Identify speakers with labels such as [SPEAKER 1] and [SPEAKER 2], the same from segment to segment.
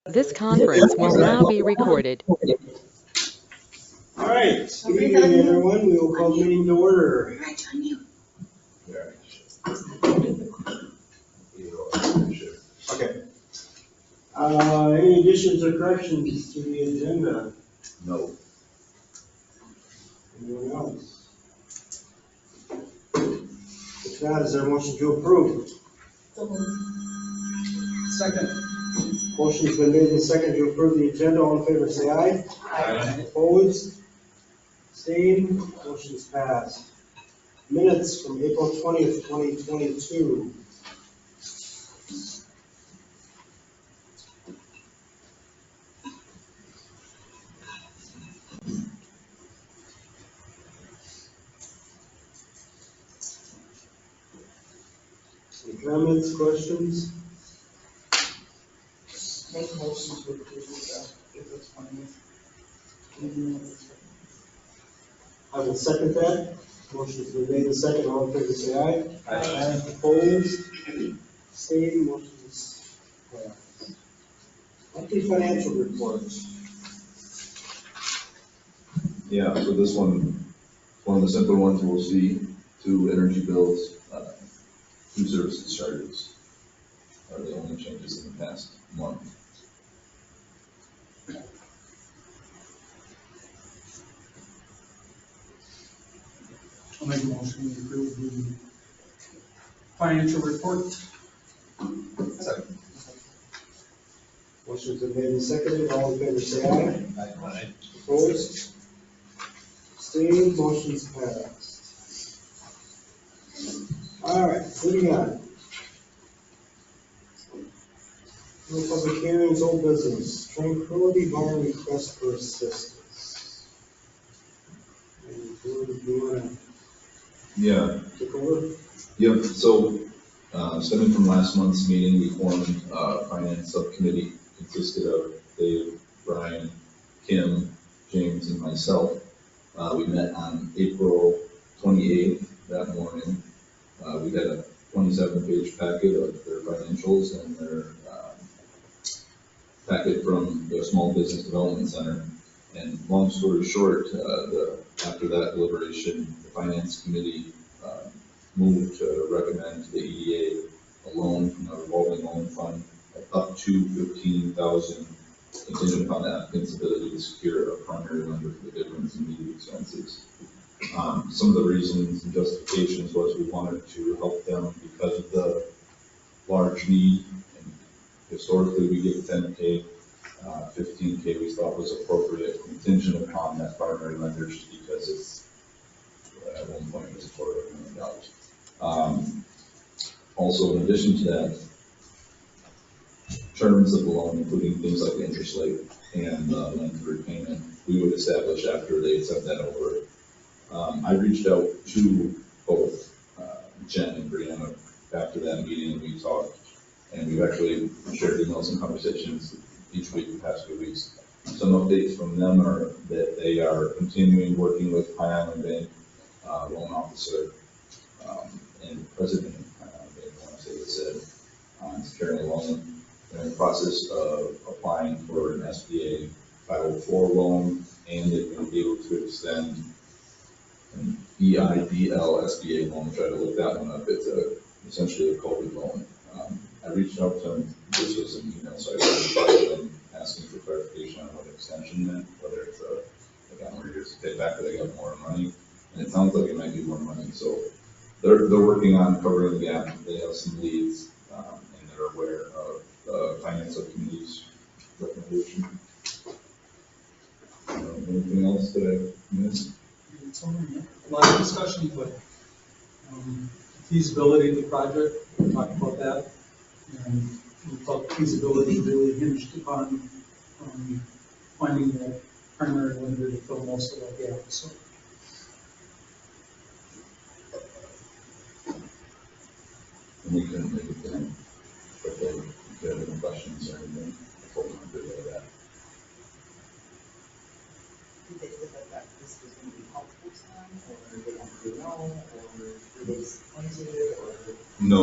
[SPEAKER 1] This conference will now be recorded.
[SPEAKER 2] All right, good evening, everyone. We will call the meeting to order. Okay. Any additions or corrections to the agenda?
[SPEAKER 3] No.
[SPEAKER 2] Anyone else? If not, is there a motion to approve?
[SPEAKER 4] Second.
[SPEAKER 2] Motion's been made and seconded to approve the agenda. All in favor, say aye.
[SPEAKER 4] Aye.
[SPEAKER 2] Opposed? Abstained? Motion's passed. Minutes from April 20th, 2022. Any comments, questions?
[SPEAKER 4] Make a motion to approve April 20th.
[SPEAKER 2] I will second that. Motion's been made and seconded. All in favor, say aye.
[SPEAKER 4] Aye.
[SPEAKER 2] Opposed? Abstained? Motion's passed. Monthly financial reports.
[SPEAKER 3] Yeah, so this one of the simpler ones we'll see: 2 energy bills, 2 services charges are the only changes in the past month.
[SPEAKER 4] I'll make a motion to approve the financial report.
[SPEAKER 3] Second.
[SPEAKER 2] Motion's been made and seconded. All in favor, say aye.
[SPEAKER 3] Aye.
[SPEAKER 2] Opposed? Abstained? Motion's passed. All right, moving on. No public hearings, old business. Tranquility Bar request for assistance. And do you want to
[SPEAKER 3] Yeah.
[SPEAKER 2] take over?
[SPEAKER 3] Yep. So, stemming from last month's meeting, we formed a finance subcommittee consisted of Dave, Brian, Kim, James, and myself. We met on April 28th that morning. We had a 27-page packet of their financials and their packet from the Small Business Development Center. And long story short, after that deliberation, the Finance Committee moved to recommend to the EDA a loan from a revolving loan fund of up to $15,000, contingent upon the applicant's ability to secure a primary lender for the difference in meeting expenses. Some of the reasons and justifications was we wanted to help them because of the large need. And historically, we give 10K, 15K we thought was appropriate, contingent upon that primary lender, just because it's at one point it was $250 million. Also, in addition to that, terms of the loan, including things like the interest rate and length of repayment, we would establish after they sent that over. I reached out to both Jen and Brianna after that meeting, and we talked, and we've actually shared emails and conversations each week the past few weeks. Some updates from them are that they are continuing working with Pine Island Bank loan officer and president of Pine Island Bank, I want to say they said, on securing a loan. They're in the process of applying for an SBA 504 loan, and they've been able to extend an EIDL SBA loan. Try to look that one up. It's essentially a COVID loan. I reached out to them. This was an email, so I reached out to them asking for clarification on what extension meant, whether it's they got more years to pay back or they got more money. And it sounds like it might be more money. So they're working on covering the gap. They have some leads, and they're aware of the finance subcommittee's recommendation. Anything else that I missed?
[SPEAKER 4] A lot of discussion, but feasibility of the project, we talked about that. And we thought feasibility really hinged upon finding that primary lender to fill most of that gap. So.
[SPEAKER 3] And we couldn't make it then, but they, if you have any questions or anything, I told them to do that.
[SPEAKER 5] Did they feel that this was going to be helpful to them, or did they want to know, or were they disappointed, or?
[SPEAKER 3] No,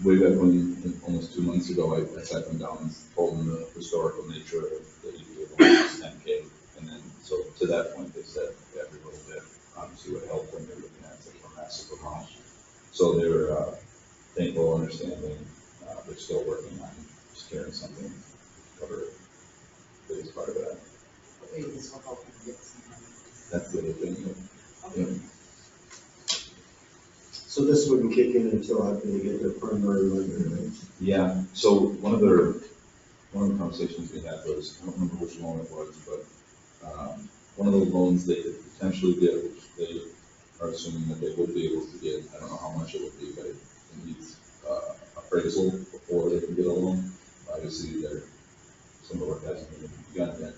[SPEAKER 3] way back when, almost 2 months ago, I sat them down and told them the historical nature of the EPA loan was 10K. And then, so to that point, they said every little bit obviously would help when they're looking at such a massive amount. So they're thankful, understanding, they're still working on securing something to cover it. Biggest part of that.
[SPEAKER 5] Maybe this will help you get some money.
[SPEAKER 3] That's the other thing.
[SPEAKER 5] Okay.
[SPEAKER 2] So this wouldn't kick in until after they get their primary lender, right?
[SPEAKER 3] Yeah, so one of the conversations we had was, I don't remember which loan it was, but one of the loans they could potentially get, which they are assuming that they would be able to get, I don't know how much it would be, but it needs appraisal before they can get a loan. Obviously, some of the work hasn't even begun yet,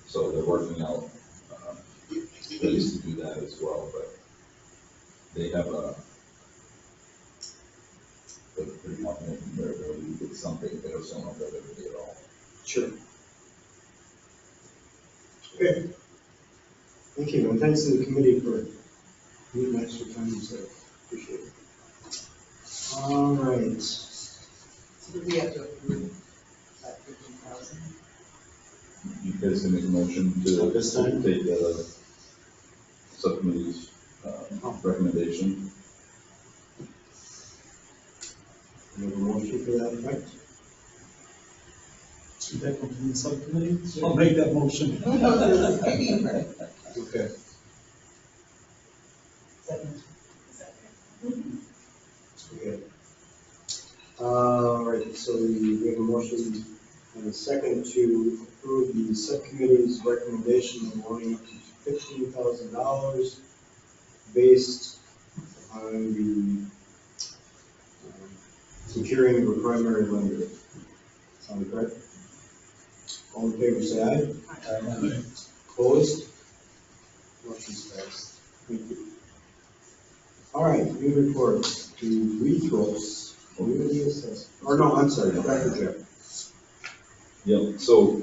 [SPEAKER 3] so they're working out ways to do that as well, but they have they're pretty confident in their ability to get something, they just don't know if they're going to get it all.
[SPEAKER 2] Sure. Okay. Thank you, and thanks to the committee for needing extra time, so appreciate it. All right.
[SPEAKER 5] So do we have to approve that 15,000?
[SPEAKER 3] You guys can make a motion to
[SPEAKER 2] This time?
[SPEAKER 3] take the subcommittee's recommendation.
[SPEAKER 2] We have a motion for that effect.
[SPEAKER 4] Should that come from the subcommittee? So I'll make that motion.
[SPEAKER 2] Okay.
[SPEAKER 5] Second.
[SPEAKER 2] Okay. All right, so we have a motion and a second to approve the subcommittee's recommendation of loaning up to $15,000 based on the securing of a primary lender. Sound correct? All in favor, say aye.
[SPEAKER 4] Aye.
[SPEAKER 2] Opposed? Motion's passed. Thank you. All right, new reports to retros, community assessment. Or no, I'm sorry, Dr. Jeff.
[SPEAKER 3] Yep, so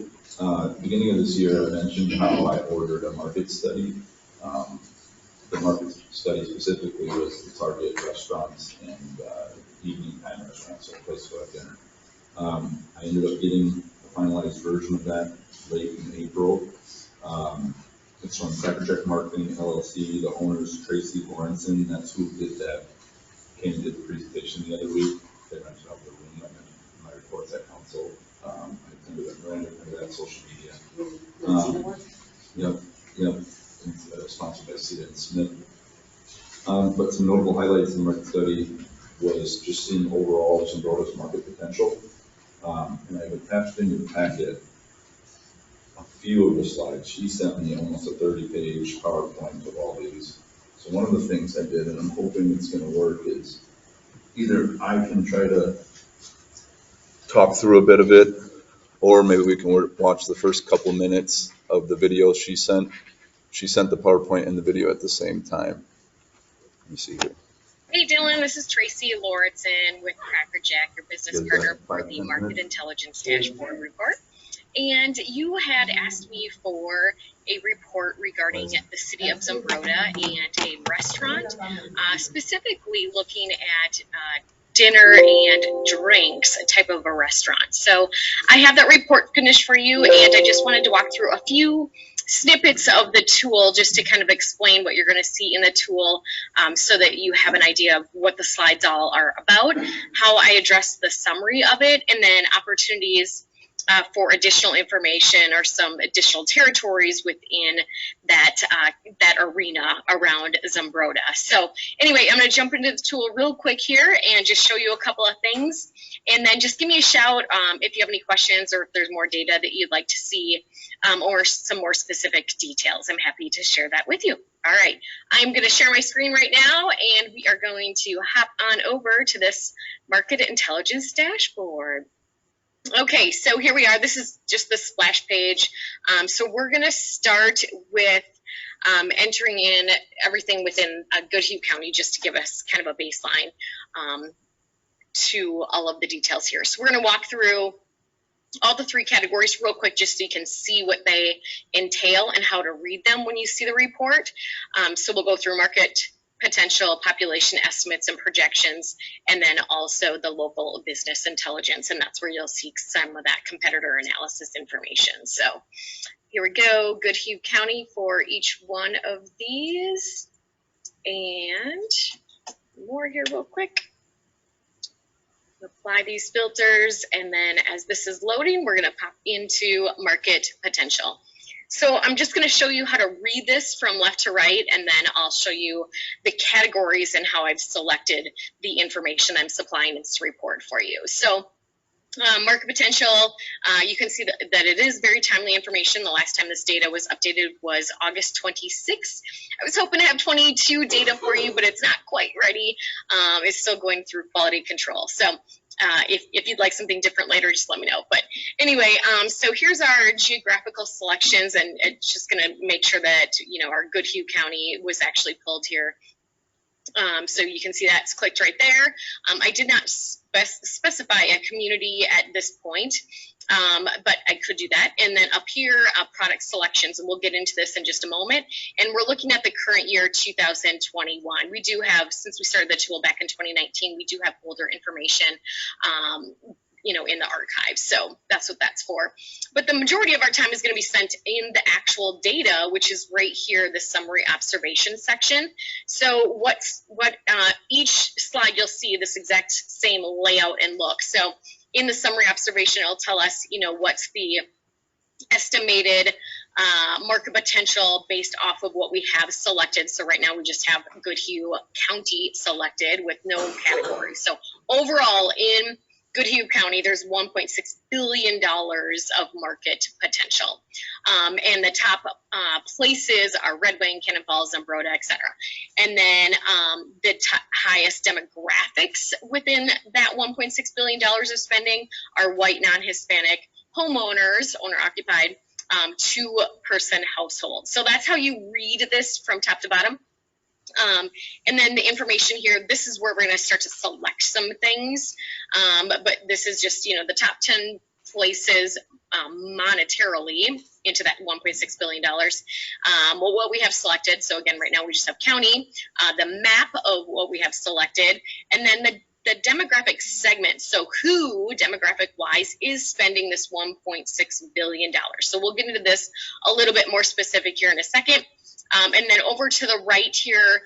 [SPEAKER 3] beginning of this year, I mentioned how I ordered a market study. The market study specifically was to target restaurants and evening time restaurants, so a place to have dinner. I ended up getting a finalized version of that late in April. It's from Cracker Check Marketing LLC. The owner's Tracy Lawrenson. That's who did that. Came and did the presentation the other week. They rented out the room. I mentioned in my reports at council. I attended that social media. Yep. It's sponsored by Cedar and Smith. But some notable highlights in the market study was just seeing overall Zambrota's market potential. And I've attached in your packet a few of the slides. She sent me almost a 30-page PowerPoint of all these. So one of the things I did, and I'm hoping it's going to work, is either I can try to talk through a bit of it, or maybe we can watch the first couple minutes of the video she sent. She sent the PowerPoint and the video at the same time. Let me see here.
[SPEAKER 6] Hey Dylan, this is Tracy Lauritsen with Cracker Jack, your business partner for the Market Intelligence Dashboard report. And you had asked me for a report regarding the city of Zumbrota and a restaurant, specifically looking at dinner and drinks type of a restaurant. So I have that report finished for you, and I just wanted to walk through a few snippets of the tool just to kind of explain what you're going to see in the tool, so that you have an idea of what the slides all are about, how I address the summary of it, and then opportunities for additional information or some additional territories within that that arena around Zumbrota. So anyway, I'm going to jump into the tool real quick here and just show you a couple of things, and then just give me a shout if you have any questions or if there's more data that you'd like to see, or some more specific details. I'm happy to share that with you. All right, I'm going to share my screen right now, and we are going to hop on over to this Market Intelligence Dashboard. Okay, so here we are. This is just the splash page. So we're going to start with entering in everything within Goodhue County, just to give us kind of a baseline to all of the details here. So we're going to walk through all the three categories real quick, just so you can see what they entail and how to read them when you see the report. So we'll go through market potential population estimates and projections, and then also the local business intelligence, and that's where you'll see some of that competitor analysis information. So here we go, Goodhue County for each one of these, and more here real quick. Apply these filters, and then as this is loading, we're going to pop into market potential. So I'm just going to show you how to read this from left to right, and then I'll show you the categories and how I've selected the information I'm supplying in this report for you. So market potential, you can see that it is very timely information. The last time this data was updated was August 26th. I was hoping to have 22 data for you, but it's not quite ready. It's still going through quality control. So if you'd like something different later, just let me know. But anyway, so here's our geographical selections, and it's just going to make sure that, you know, our Goodhue County was actually pulled here. So you can see that's clicked right there. I did not specify a community at this point, but I could do that. And then up here, product selections, and we'll get into this in just a moment. And we're looking at the current year, 2021. We do have, since we started the tool back in 2019, we do have older information, you know, in the archive. So that's what that's for. But the majority of our time is going to be spent in the actual data, which is right here, the summary observation section. So each slide you'll see this exact same layout and look. So in the summary observation, it'll tell us, you know, what's the estimated market potential based off of what we have selected. So right now we just have Goodhue County selected with no category. So overall in Goodhue County, there's $1.6 billion of market potential. And the top places are Red Wing, Cannon Falls, Zumbrota, et cetera. And then the highest demographics within that $1.6 billion of spending are white, non-Hispanic homeowners, owner-occupied, two-person household. So that's how you read this from top to bottom. And then the information here, this is where we're going to start to select some things. But this is just, you know, the top 10 places monetarily into that $1.6 billion. Well, what we have selected. So again, right now we just have county, the map of what we have selected, and then the demographic segment. So who, demographic wise, is spending this $1.6 billion. So we'll get into this a little bit more specific here in a second. And then over to the right here,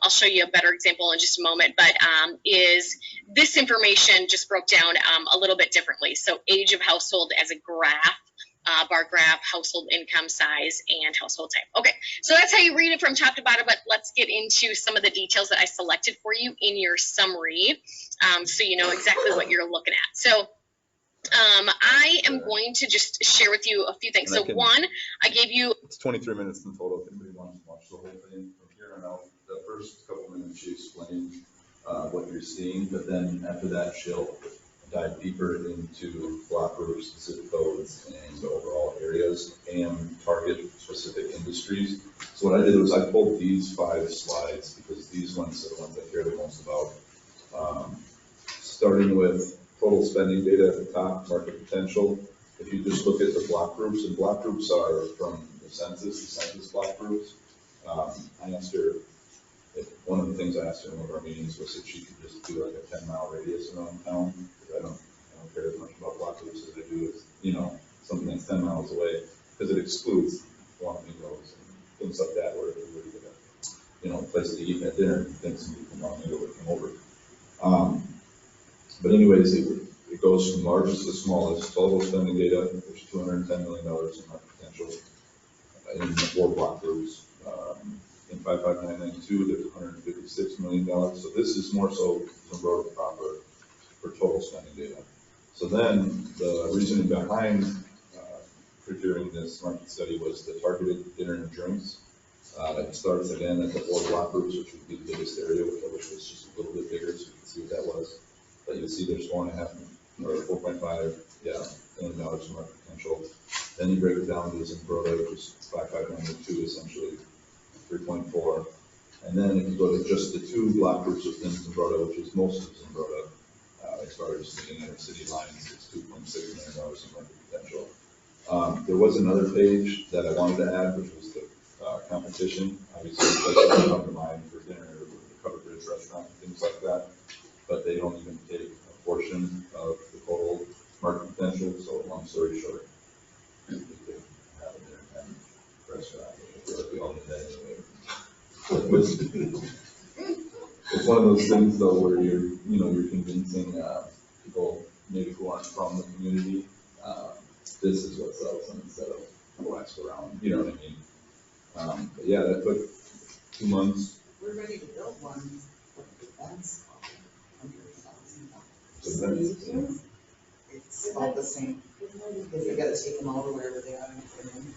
[SPEAKER 6] I'll show you a better example in just a moment, but is this information just broke down a little bit differently. So age of household as a graph, bar graph, household income size, and household type. Okay, so that's how you read it from top to bottom, but let's get into some of the details that I selected for you in your summary so you know exactly what you're looking at. So I am going to just share with you a few things. So one, I gave you...
[SPEAKER 3] It's 23 minutes in total. If anybody wants to watch the whole thing from here on out, the first couple minutes she explained what you're seeing, but then after that she'll dive deeper into block groups, specific codes, and overall areas, and target specific industries. So what I did was I pulled these 5 slides because these ones are the ones I care the most about. Starting with total spending data at the top, market potential. If you just look at the block groups, and block groups are from the census block groups. I asked her, one of the things I asked her in one of our meetings was if she could just do like a 10-mile radius around town. I don't care as much about block groups as I do with, you know, something that's 10 miles away, because it excludes Flamingos and things like that, where if you really get a, you know, place to eat at dinner, you think somebody from Flamingo would come over. But anyways, it goes from largest to smallest. Total spending data, there's $210 million in market potential in the 4 block groups. In 55992, there's $156 million. So this is more so Zumbrota proper for total spending data. So then the reasoning behind procuring this market study was the targeted dinner and drinks. It starts again at the 4 block groups, which would be the biggest area, which was just a little bit bigger, so you can see what that was. But you'll see there's 4.5 or 4.5 million dollars in market potential. Then you break it down to Zumbrota, which is 55992, essentially 3.4. And then if you go to just the 2 block groups within Zumbrota, which is most of Zumbrota, as far as the inner city lines, it's $2.6 million in market potential. There was another page that I wanted to add, which was the competition. Obviously, that's what come to mind for dinner church restaurant, things like that. But they don't even take a portion of the total market potential, so long story short, we could have an independent restaurant. I feel like we all need that anyway. It's one of those things though where you're convincing people maybe who aren't from the community, this is what sells them instead of go ask around, you know what I mean? But yeah, that took 2 months.
[SPEAKER 5] We're ready to build one, but that's
[SPEAKER 3] So that's,
[SPEAKER 5] it's about the same. Because they gotta take them all to wherever they are and put them in.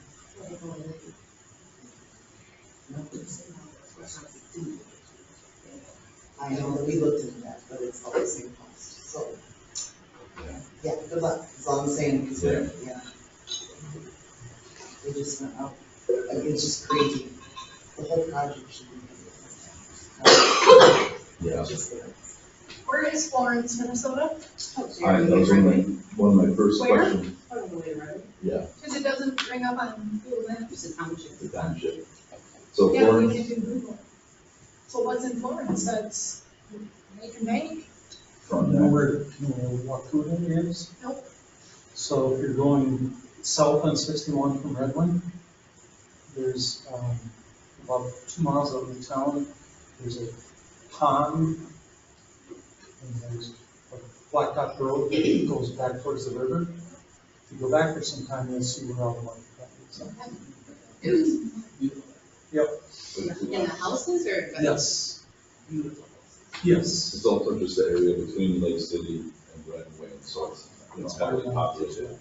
[SPEAKER 5] I know that we looked into that, but it's all the same cost, so. Yeah, good luck, that's all I'm saying, because yeah. They just went out, I mean, it's just crazy. The whole project should be.
[SPEAKER 3] yeah.
[SPEAKER 5] Just there.
[SPEAKER 7] Where is Florence, Minnesota?
[SPEAKER 3] That was one of my first
[SPEAKER 7] Where?
[SPEAKER 3] questions. Yeah,
[SPEAKER 7] Because it doesn't bring up on Google Maps.
[SPEAKER 5] It's a township.
[SPEAKER 3] the township. So
[SPEAKER 7] Yeah,
[SPEAKER 3] Florence,
[SPEAKER 7] we can do Google. So what's in Florence? That's make and bank?
[SPEAKER 3] from
[SPEAKER 4] You know
[SPEAKER 3] that,
[SPEAKER 4] where Wacouta is?
[SPEAKER 7] Nope.
[SPEAKER 4] So if you're going south on 61 from Redland, there's about 2 miles out of town, there's a pond, and there's a blacktop road that goes back towards the river. If you go back there sometime, you'll see where all the money is. Yep,
[SPEAKER 5] In the houses or?
[SPEAKER 4] yes,
[SPEAKER 5] Beautiful.
[SPEAKER 4] yes.
[SPEAKER 3] it's also just the area between Lake City and Red Wing, so it's,
[SPEAKER 4] It's
[SPEAKER 3] heavily
[SPEAKER 4] got-
[SPEAKER 3] populated.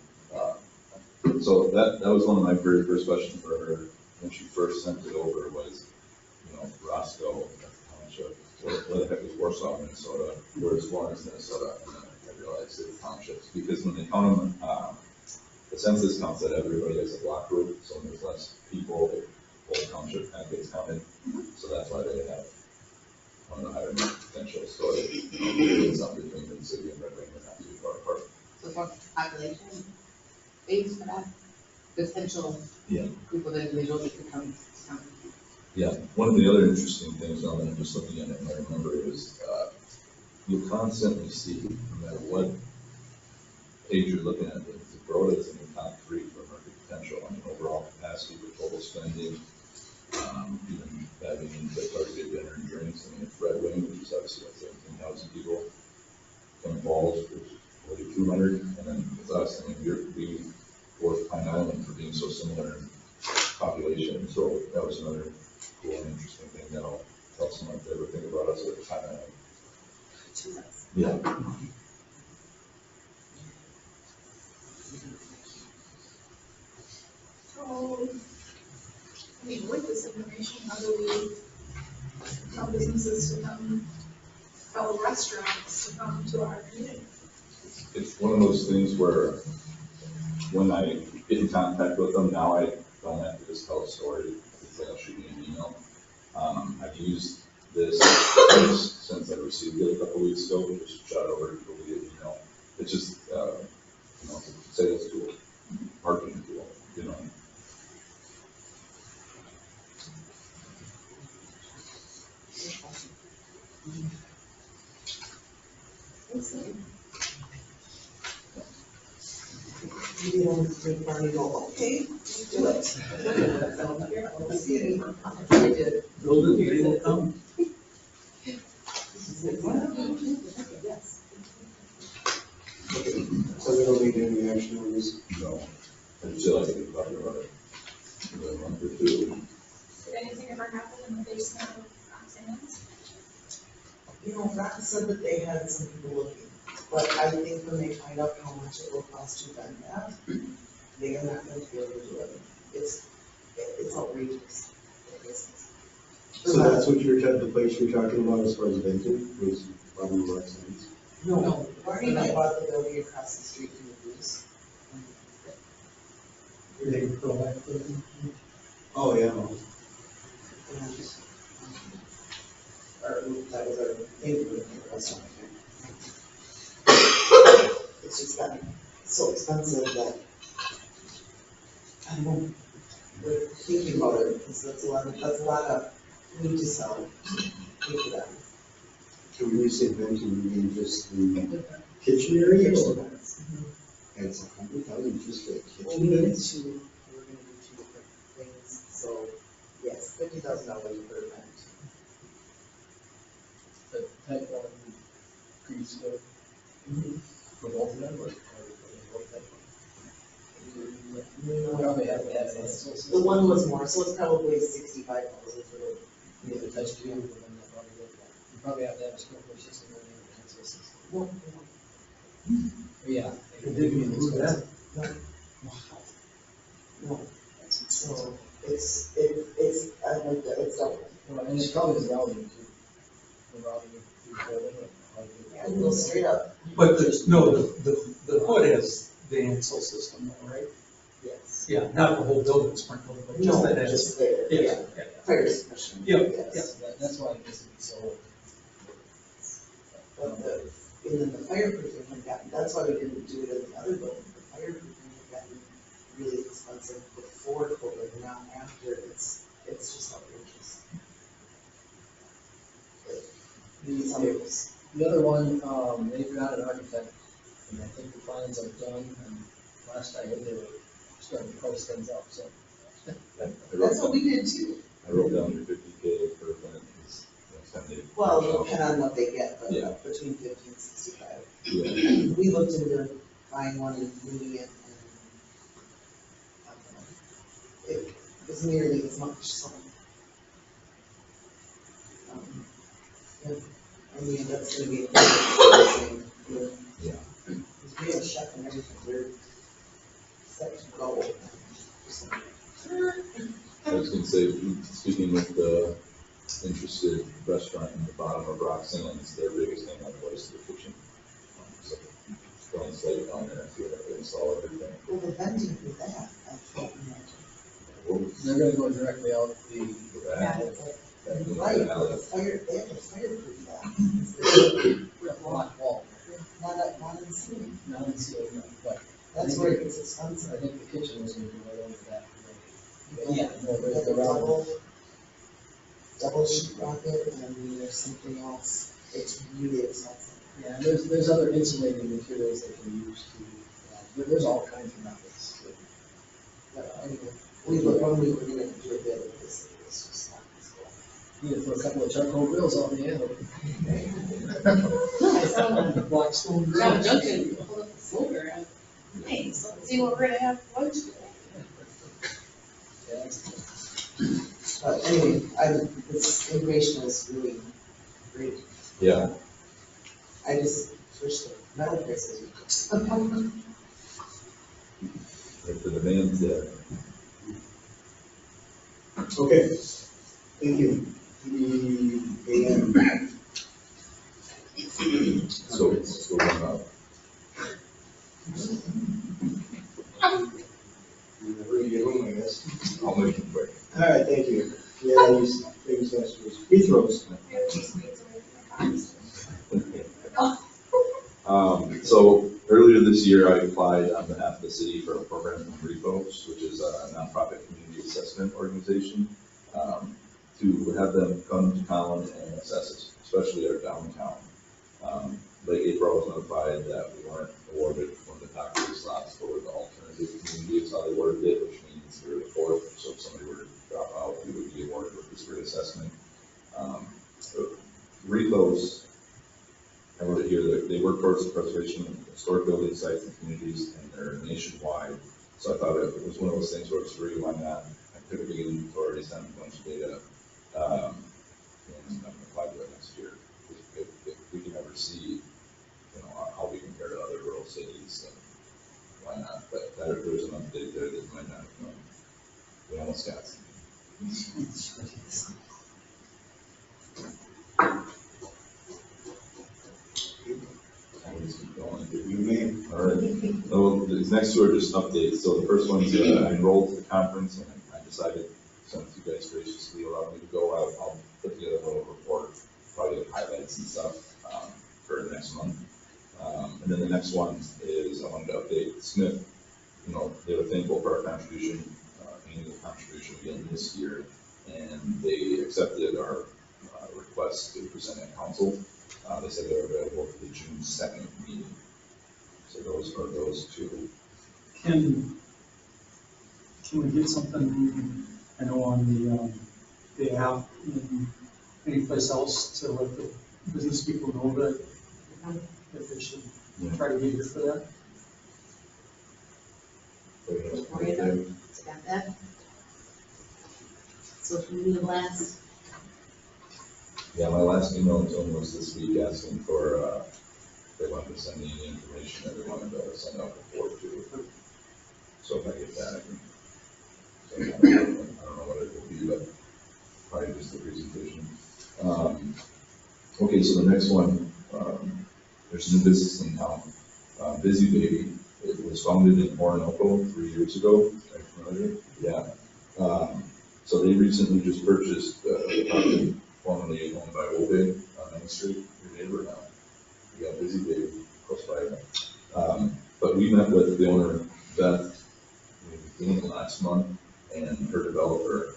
[SPEAKER 3] So that was one of my very first questions for her when she first sent it over was, Roscoe, township, what the heck is Warsaw, Minnesota, where's Florence, Minnesota? And then I realized it's townships, because when they count them, the census counts that everybody has a block group, so when there's less people, the whole township kind of gets counted. So that's why they have one of the higher market potential, so it's something between the city and Red Wing, they're not too far apart.
[SPEAKER 5] So for population, base for that, potential
[SPEAKER 3] Yeah.
[SPEAKER 5] group of individuals that could come to town.
[SPEAKER 3] Yeah, one of the other interesting things, now that I'm just looking at it, and I remember, is you'll constantly see, no matter what page you're looking at, the Broda is in the top 3 for market potential. I mean, overall capacity for total spending, even diving into targeted dinner and drinks. I mean, it's Red Wing, which is obviously like 17,000 people, Twin Falls, which is 4,200, and then with us, I mean, we fourth Pine Island for being so similar in population. So that was another cool and interesting thing that I'll tell someone if they ever think about us at Pine Island. Yeah.
[SPEAKER 7] So, I mean, with this information, how do we tell businesses to come, tell restaurants to come to our community?
[SPEAKER 3] It's one of those things where when I get in contact with them, now I don't have to just tell a story. It's like, I'll shoot you an email. I've used this since I received it a couple weeks ago, just shot over to people via email. It's just, it's a sales tool, marketing tool,
[SPEAKER 5] You don't make money, go, okay, just do it. So, we'll see it. I did.
[SPEAKER 4] Build it, they will come.
[SPEAKER 5] Yes.
[SPEAKER 2] So we don't need any action on this.
[SPEAKER 3] I just feel like I could talk about it in a month or 2.
[SPEAKER 7] Did anything ever happen in the basement of Roxanne's?
[SPEAKER 5] You know, Rock said that they had some people looking, but I think when they find out how much it will cost to vend that, they're not going to be able to do it. It's outrageous.
[SPEAKER 2] So that's what the place you're talking about as far as venting was Robin Roxanne's?
[SPEAKER 5] No, Barney and I bought the building across the street from the Bruce.
[SPEAKER 4] They go back to them.
[SPEAKER 2] Oh, yeah.
[SPEAKER 5] That was our thing for the restaurant. It's just gotten so expensive that, I don't know, we're thinking about it, because that's a lot of, we need to sell, pay for that.
[SPEAKER 2] So when you say venting, you mean just the kitchen area?
[SPEAKER 5] Kitchen
[SPEAKER 2] Or
[SPEAKER 5] vents.
[SPEAKER 2] it's 100,000 just for the
[SPEAKER 5] Well,
[SPEAKER 2] kitchen
[SPEAKER 5] we did
[SPEAKER 2] vents?
[SPEAKER 5] we're gonna do two different things, so, yes, $50,000 per event.
[SPEAKER 8] The type one grease stove for both of them, or both type one? Probably have to have an install
[SPEAKER 5] The
[SPEAKER 8] system.
[SPEAKER 5] one was more, so it's probably 65,000 for the.
[SPEAKER 8] Yeah, the touch two, and then that probably goes back. You probably have to have a sprinkler system and an install system.
[SPEAKER 5] No,
[SPEAKER 8] But yeah.
[SPEAKER 4] It didn't include that.
[SPEAKER 5] no, so it's double.
[SPEAKER 8] Well, and it's probably the routing too. The routing through the building, like, how to do
[SPEAKER 5] Yeah, go straight up.
[SPEAKER 4] But the hood has the install system, though, right?
[SPEAKER 5] Yes.
[SPEAKER 4] Yeah, not the whole building sprinkled, but just
[SPEAKER 5] No,
[SPEAKER 4] that has.
[SPEAKER 5] just there,
[SPEAKER 4] Yeah,
[SPEAKER 5] yeah.
[SPEAKER 4] yeah.
[SPEAKER 5] Fire suppression.
[SPEAKER 4] Yeah,
[SPEAKER 5] Yes.
[SPEAKER 8] That's why it needs to be sold.
[SPEAKER 5] But and then the fireproofing had gotten, that's why we didn't do it in the other building. The fireproofing had gotten really expensive before COVID, now after, it's just outrageous. These others.
[SPEAKER 8] The other one, they've got an architect, and I think the plans are done, and last I heard they were starting to post things up, so.
[SPEAKER 5] That's what we did too.
[SPEAKER 3] I wrote down your 50K per event is next time they.
[SPEAKER 5] Well, it'll depend on what they get, but
[SPEAKER 3] Yeah.
[SPEAKER 5] between 50 and 65.
[SPEAKER 3] Yeah.
[SPEAKER 5] We looked into buying one in Louis and it was nearly as much, so. Yeah, I mean, that's gonna be.
[SPEAKER 3] Yeah.
[SPEAKER 5] Because we have a chef and everything, we're set to go.
[SPEAKER 3] I was gonna say, speaking with the interested restaurant in the bottom of Rock Sands, their biggest thing on was the kitchen. So, going slate down there, see if I can install everything.
[SPEAKER 5] Well, the vending for that, I can't imagine.
[SPEAKER 3] What was
[SPEAKER 8] They're gonna go directly out the,
[SPEAKER 3] that?
[SPEAKER 5] Right, but the fire, they have to fireproof that.
[SPEAKER 8] block wall,
[SPEAKER 5] Not in the city.
[SPEAKER 8] not in seal, but
[SPEAKER 5] That's where it gets
[SPEAKER 8] I
[SPEAKER 5] expensive.
[SPEAKER 8] think the kitchen was gonna go right over that. But yeah, no,
[SPEAKER 5] They have
[SPEAKER 8] there's
[SPEAKER 5] a
[SPEAKER 8] the round.
[SPEAKER 5] double sheet rocket and there's something else. It's really expensive.
[SPEAKER 8] Yeah, and there's other insulating materials they can use to, there's all kinds of methods.
[SPEAKER 5] But anyway, when we were gonna do a bit of this, it was just not possible.
[SPEAKER 8] You can throw a couple of charcoal grills on the end.
[SPEAKER 7] I saw them.
[SPEAKER 8] Blackstone
[SPEAKER 7] Brown
[SPEAKER 8] grills.
[SPEAKER 7] Junction, hold up the smoker, and, nice, let's see what we're gonna have for lunch today.
[SPEAKER 8] Yeah.
[SPEAKER 5] But anyway, this information is really great.
[SPEAKER 3] Yeah,
[SPEAKER 5] I just wish the metal prices would go down.
[SPEAKER 3] if the demand's there.
[SPEAKER 2] Okay, thank you. The AM.
[SPEAKER 3] So it's going up.
[SPEAKER 2] Whenever you get home, I guess.
[SPEAKER 3] I'll make it quick.
[SPEAKER 2] All right, thank you. Yeah, these things, that's free throws.
[SPEAKER 7] We have two sweets away from the cars.
[SPEAKER 3] So earlier this year, I applied on behalf of the city for a program from Refos, which is a nonprofit community assessment organization, to have them come to town and assess us, especially our downtown. Late April, I was notified that we weren't awarded one of the top three slots for the alternative community, is how they worded it, which means we're the fourth, so if somebody were to drop out, we would be awarded with this great assessment. Refos, I wrote it here, that they work towards the preservation of historic building sites and communities, and they're nationwide. So I thought it was one of those things where it's free, why not? I took a big inventory, sent a bunch of data, and I'm gonna apply to it next year. If we can ever see, how we compare to other rural cities, then why not? But there's enough data there that you might not have known. We almost got some.
[SPEAKER 2] You may.
[SPEAKER 3] All right. So the next two are just updates. So the first one's I enrolled to the conference, and I decided, since you guys graciously allowed me to go, I'll put together a little report, probably with highlights and stuff for next month. And then the next one is I wanted to update Smith. They were thankful for our contribution, annual contribution again this year, and they accepted our request to present at council. They said they're available for the June 2nd meeting. So those are those two.
[SPEAKER 4] Can we get something, I know on the app, in any place else to let the business people know that they should try to get here for that?
[SPEAKER 9] Got that? Social media blast.
[SPEAKER 3] Yeah, my last email to them was this week asking for, they wanted to send me any information that they wanted to send out before too. So if I get that, I can, so I don't know what it will be, but probably just the presentation. Okay, so the next one, there's a new business in town, Busy Baby. It was founded in Orinoco 3 years ago. Are you familiar? Yeah. So they recently just purchased the property formerly owned by Obey on Main Street, your neighbor now. You got Busy Baby close by. But we met with the owner, Beth, in the beginning of last month, and her developer,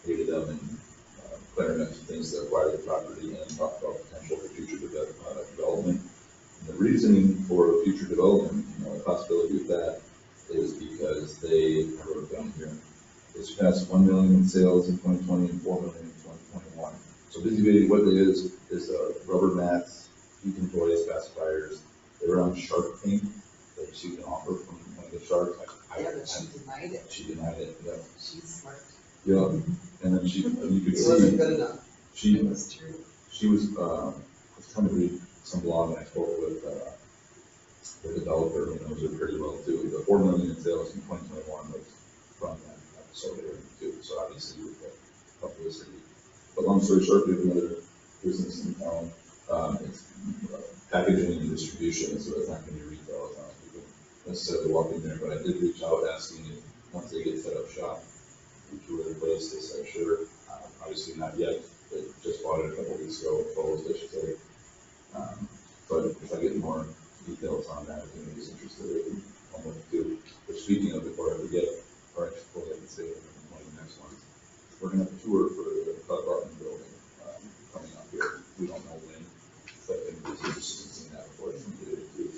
[SPEAKER 3] aided them in clearing up some things to acquire the property and talk about potential for future development. And the reasoning for future development, the possibility of that is because they, I wrote it down here, they surpassed 1 million in sales in 2020 and 4 million in 2021. So Busy Baby, what it is rubber mats, heating toys, pacifiers. They were on Shark Tank. They received an offer from one of the sharks.
[SPEAKER 5] Yeah, but she denied it.
[SPEAKER 3] She denied it, yeah.
[SPEAKER 5] She's smart.
[SPEAKER 3] Yeah, and then you could
[SPEAKER 5] It
[SPEAKER 3] see.
[SPEAKER 5] wasn't good enough.
[SPEAKER 3] She,
[SPEAKER 5] It was true.
[SPEAKER 3] she was trying to read some blog, and I spoke with the developer who knows her pretty well too. The 4 million in sales in 2021 was from that episode there too. So obviously with the publicity. But long story short, we have another business in town. It's packaging and distribution, so it's not going to be retail. It's not people necessarily walk in there. But I did reach out asking if once they get set up shop, we tour the place. They said sure. Obviously not yet. They just bought it a couple weeks ago. Closed, I should say. But if I get more details on that, if anybody's interested, I'll look too. But speaking of, before I forget, or actually, I can say it in one of the next ones, we're going to have a tour for the apartment building coming up here. We don't know when, but anybody's interested in seeing that before it's completed too.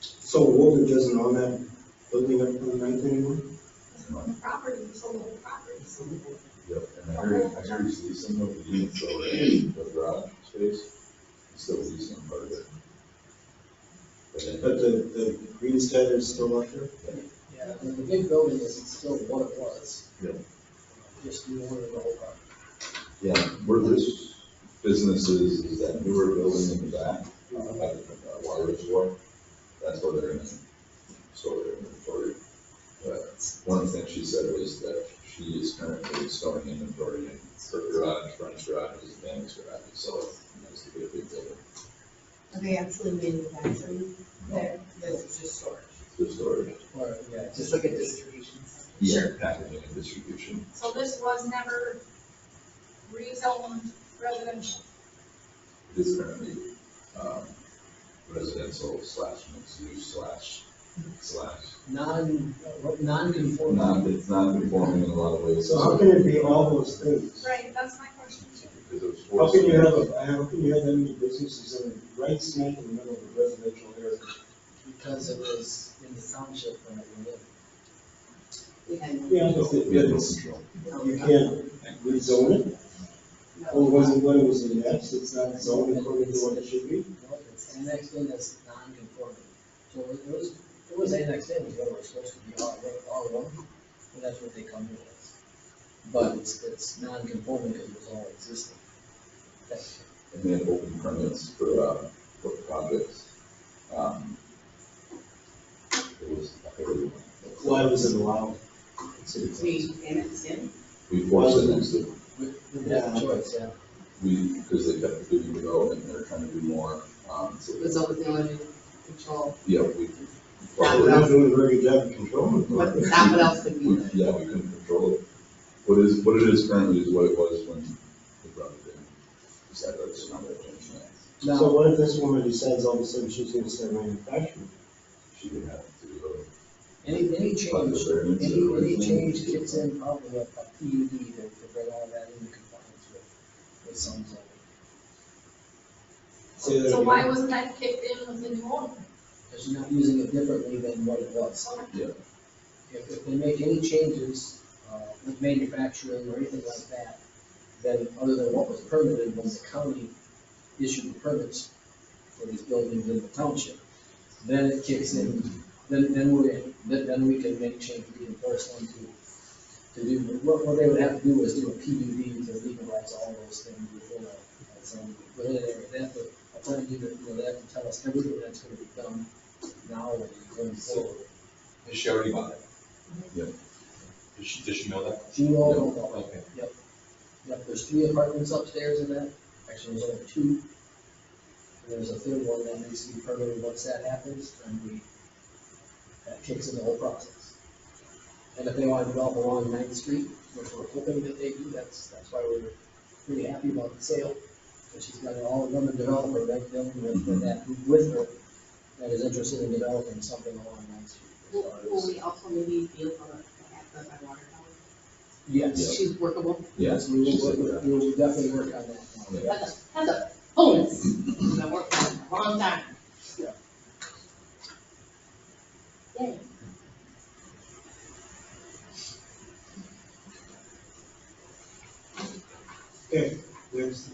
[SPEAKER 2] So Wogan doesn't own that building up on the ninth anymore?
[SPEAKER 7] Property, sold the property.
[SPEAKER 3] Yep, and I heard he's leasing the units already, the garage space. He's still leasing part of it.
[SPEAKER 2] But the Greenstead is still up there?
[SPEAKER 8] Yeah, and the big building is still what it was.
[SPEAKER 3] Yeah.
[SPEAKER 8] Just you wanted the whole property.
[SPEAKER 3] Yeah, where this business is that newer building in the back, by the water reservoir. That's where they're going to store their inventory. But one of the things she said was that she is currently storing inventory in her garage, French garages, and Van's garages, so it's nice to get a big building.
[SPEAKER 9] Are they actually manufacturing there?
[SPEAKER 5] That's just storage.
[SPEAKER 3] Just storage.
[SPEAKER 8] Or, yeah,
[SPEAKER 5] Just like a distribution center.
[SPEAKER 3] Yeah, packaging and distribution.
[SPEAKER 7] So this was never rezoned residential.
[SPEAKER 3] It is currently residential / mixed use /
[SPEAKER 8] non-conforming.
[SPEAKER 3] it's non-conforming in a lot of ways.
[SPEAKER 2] So how can it be all those things?
[SPEAKER 7] Right, that's my question too.
[SPEAKER 3] Because it was
[SPEAKER 2] How
[SPEAKER 3] forced.
[SPEAKER 2] can you have that many businesses in right smack in the middle of a residential area?
[SPEAKER 8] Because it was in the township when it went in.
[SPEAKER 2] Yeah, but
[SPEAKER 3] We had no
[SPEAKER 2] it's,
[SPEAKER 3] control.
[SPEAKER 2] you can't rezone it? Or was it when it was annexed, it's not zoned according to what it should be?
[SPEAKER 8] No, it's annexed in as non-conforming. So it was annexed in, as what it was supposed to be, R1, and that's what they come in as. But it's non-conforming because it was all existing.
[SPEAKER 3] And they had open permits for projects. It was very.
[SPEAKER 2] Why was it allowed?
[SPEAKER 5] We annexed in.
[SPEAKER 3] We forced it next to,
[SPEAKER 8] We didn't have a choice, yeah.
[SPEAKER 3] because they kept doing development, and they're trying to do more, so.
[SPEAKER 9] Was over the only control.
[SPEAKER 3] Yeah, we.
[SPEAKER 2] We're not doing a very good job of controlling it.
[SPEAKER 9] What, not what else could be
[SPEAKER 3] We-
[SPEAKER 9] there?
[SPEAKER 3] Yeah, we couldn't control it. What it is currently is what it was when they brought it in. Decided that's not that change that.
[SPEAKER 2] So what if this woman decides all of a sudden she's gonna start manufacturing?
[SPEAKER 3] She didn't have to,
[SPEAKER 8] Any
[SPEAKER 3] But the variance
[SPEAKER 8] any
[SPEAKER 3] originally-
[SPEAKER 8] change kicks in probably a PUD to bring all that into compliance with. with some zoning.
[SPEAKER 2] Say that
[SPEAKER 7] So
[SPEAKER 2] again.
[SPEAKER 7] why wasn't that kicked in with the new owner?
[SPEAKER 8] Because you're not using it differently than what it was.
[SPEAKER 3] Yeah.
[SPEAKER 8] If they make any changes, with manufacturing or anything like that, then other than what was permitted when the county issued the permits for these buildings in the township, then it kicks in, then we're in, then we can make changes, we can force them to do, what they would have to do is do a PUD to legalize all those things within within an area. They have to, I plan to do that, they have to tell us everything that's gonna be done now and going forward.
[SPEAKER 10] Has she already bought it?
[SPEAKER 3] Yep.
[SPEAKER 10] Does she know that?
[SPEAKER 8] Do you all know that?
[SPEAKER 10] Okay.
[SPEAKER 8] Yep, there's 3 apartments upstairs in that, actually, there's only 2. And there's a third one that needs to be permitted. Once that happens, then that kicks in the whole process. And if they want to develop along 9th Street, which we're hoping that they do, that's why we're pretty happy about the sale. And she's got all another developer right there with her that is interested in developing something along 9th Street.
[SPEAKER 9] Will we also maybe be able to access our water tower?
[SPEAKER 8] Yes.
[SPEAKER 9] She's workable.
[SPEAKER 8] Yes, we will definitely work on that.
[SPEAKER 9] That's a bonus. We've been working on it for a long time.
[SPEAKER 8] Yeah.
[SPEAKER 9] Yay.
[SPEAKER 2] Okay, next.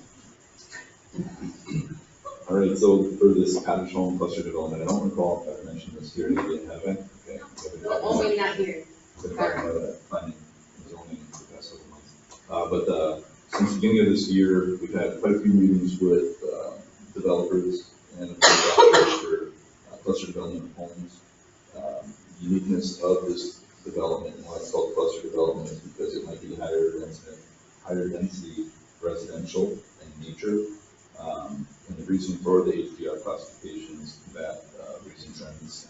[SPEAKER 3] All right, so for this cottage home cluster development, I don't recall if I mentioned this here, you didn't have it? Okay.
[SPEAKER 9] Oh, maybe not here.
[SPEAKER 3] Been talking about that planning and zoning for the past couple months. But since the beginning of this year, we've had quite a few meetings with developers and for cluster development of homes. Uniqueness of this development, and why it's called cluster development, is because it might be higher density residential in nature. And the reason for the HDR classifications, that recent trends,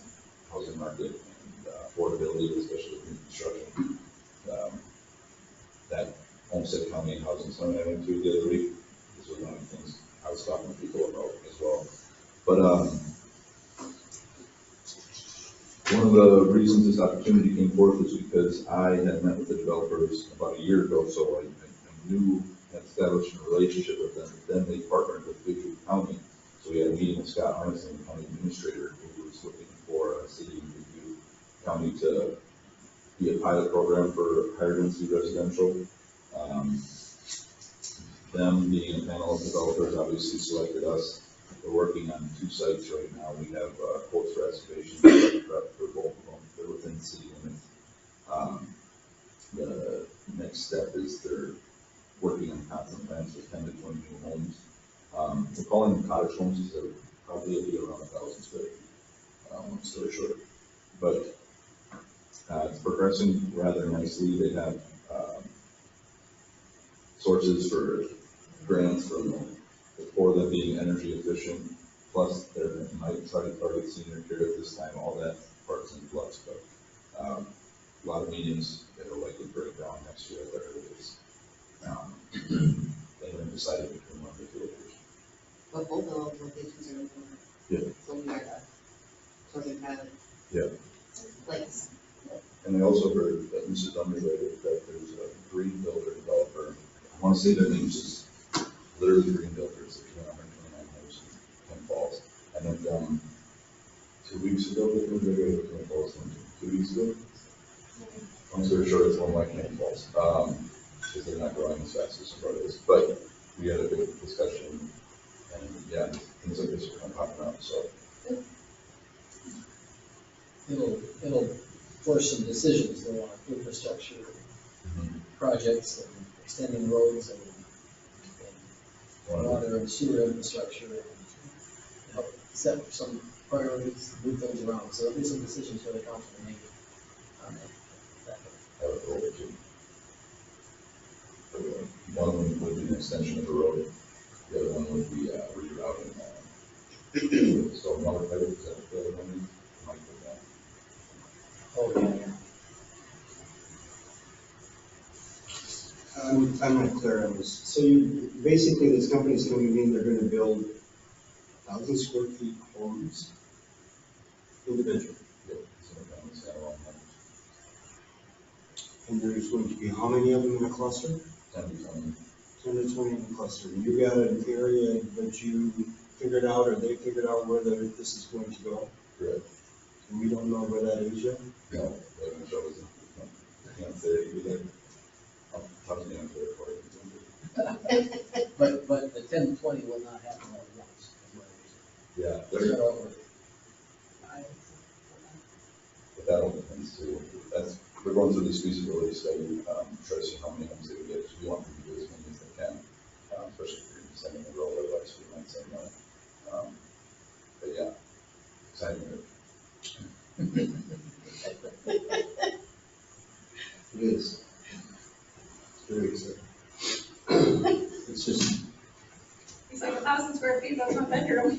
[SPEAKER 3] housing market, and affordability, especially with new construction. That Homestead County Housing Summit I went to the other week, this was one of the things I was talking to people about as well. But one of the reasons this opportunity came forth is because I had met with the developers about a year ago, so I knew, had established a relationship with them. Then they partnered with Bigwood County, so we had a meeting with Scott Arneson, the county administrator, who was looking for a city in Bigwood County to be a pilot program for higher density residential. Them being a panel of developers obviously selected us. We're working on 2 sites right now. We have quotes for excavation for both of them. They're within city limits. The next step is they're working on concept plans for 10 to 20 new homes. We're calling them cottage homes because they're probably be around 1,000 square feet. Long story short, but it's progressing rather nicely. They have sources for grants from for them being energy efficient. Plus, they might try to target senior care at this time. All that part's in flux, but a lot of meetings that are likely to break down next year. There it is. They haven't decided between one of the 2 locations.
[SPEAKER 9] But both of those locations are important.
[SPEAKER 3] Yeah.
[SPEAKER 9] So we are the sort of have
[SPEAKER 3] Yeah.
[SPEAKER 9] place.
[SPEAKER 3] And I also heard that this is unrelated, that there's a green builder developer. I want to say their name's just literally green builders. There's 129 homes in Twin Falls. I met them 2 weeks ago. They were there at Twin Falls 2 weeks ago. Long story short, it's one like Twin Falls. Because they're not growing as fast as some others. But we had a big discussion, and yeah, things like this are kind of popping up. So
[SPEAKER 8] It'll force some decisions though on infrastructure projects and extending roads and water and sewer infrastructure and help set some priorities, move things around. So there'll be some decisions for the council to make on that.
[SPEAKER 3] I would roll it too. One of them would be an extension of the road. The other one would be rerouting. So another type is that the other one is?
[SPEAKER 8] Oh, yeah.
[SPEAKER 2] I'm not clear on this. So you, basically this company's coming in, they're gonna build 1,000 square feet homes individually.
[SPEAKER 3] Yep. So it's got a long time.
[SPEAKER 2] And there's going to be how many of them in a cluster?
[SPEAKER 3] 10 to 20.
[SPEAKER 2] 10 to 20 in the cluster. You got an area that you figured out, or they figured out where this is going to go,
[SPEAKER 3] Correct.
[SPEAKER 2] and we don't know where that is yet?
[SPEAKER 3] No, they haven't shown us. I can't say either. I'll talk to the answer for you.
[SPEAKER 8] But the 10 to 20 will not happen all at once. Is what I'm
[SPEAKER 3] Yeah,
[SPEAKER 8] saying.
[SPEAKER 3] they're,
[SPEAKER 8] Start over.
[SPEAKER 3] but that all depends too. That's, we're going through this feasibility study, try to see how many homes they can get, because we want them to do as many as they can, especially if you're sending a roll, otherwise we might say no. But yeah, exciting.
[SPEAKER 2] It is. It's very exciting. It's just,
[SPEAKER 7] He's like 1,000 square feet, that's one bedroom.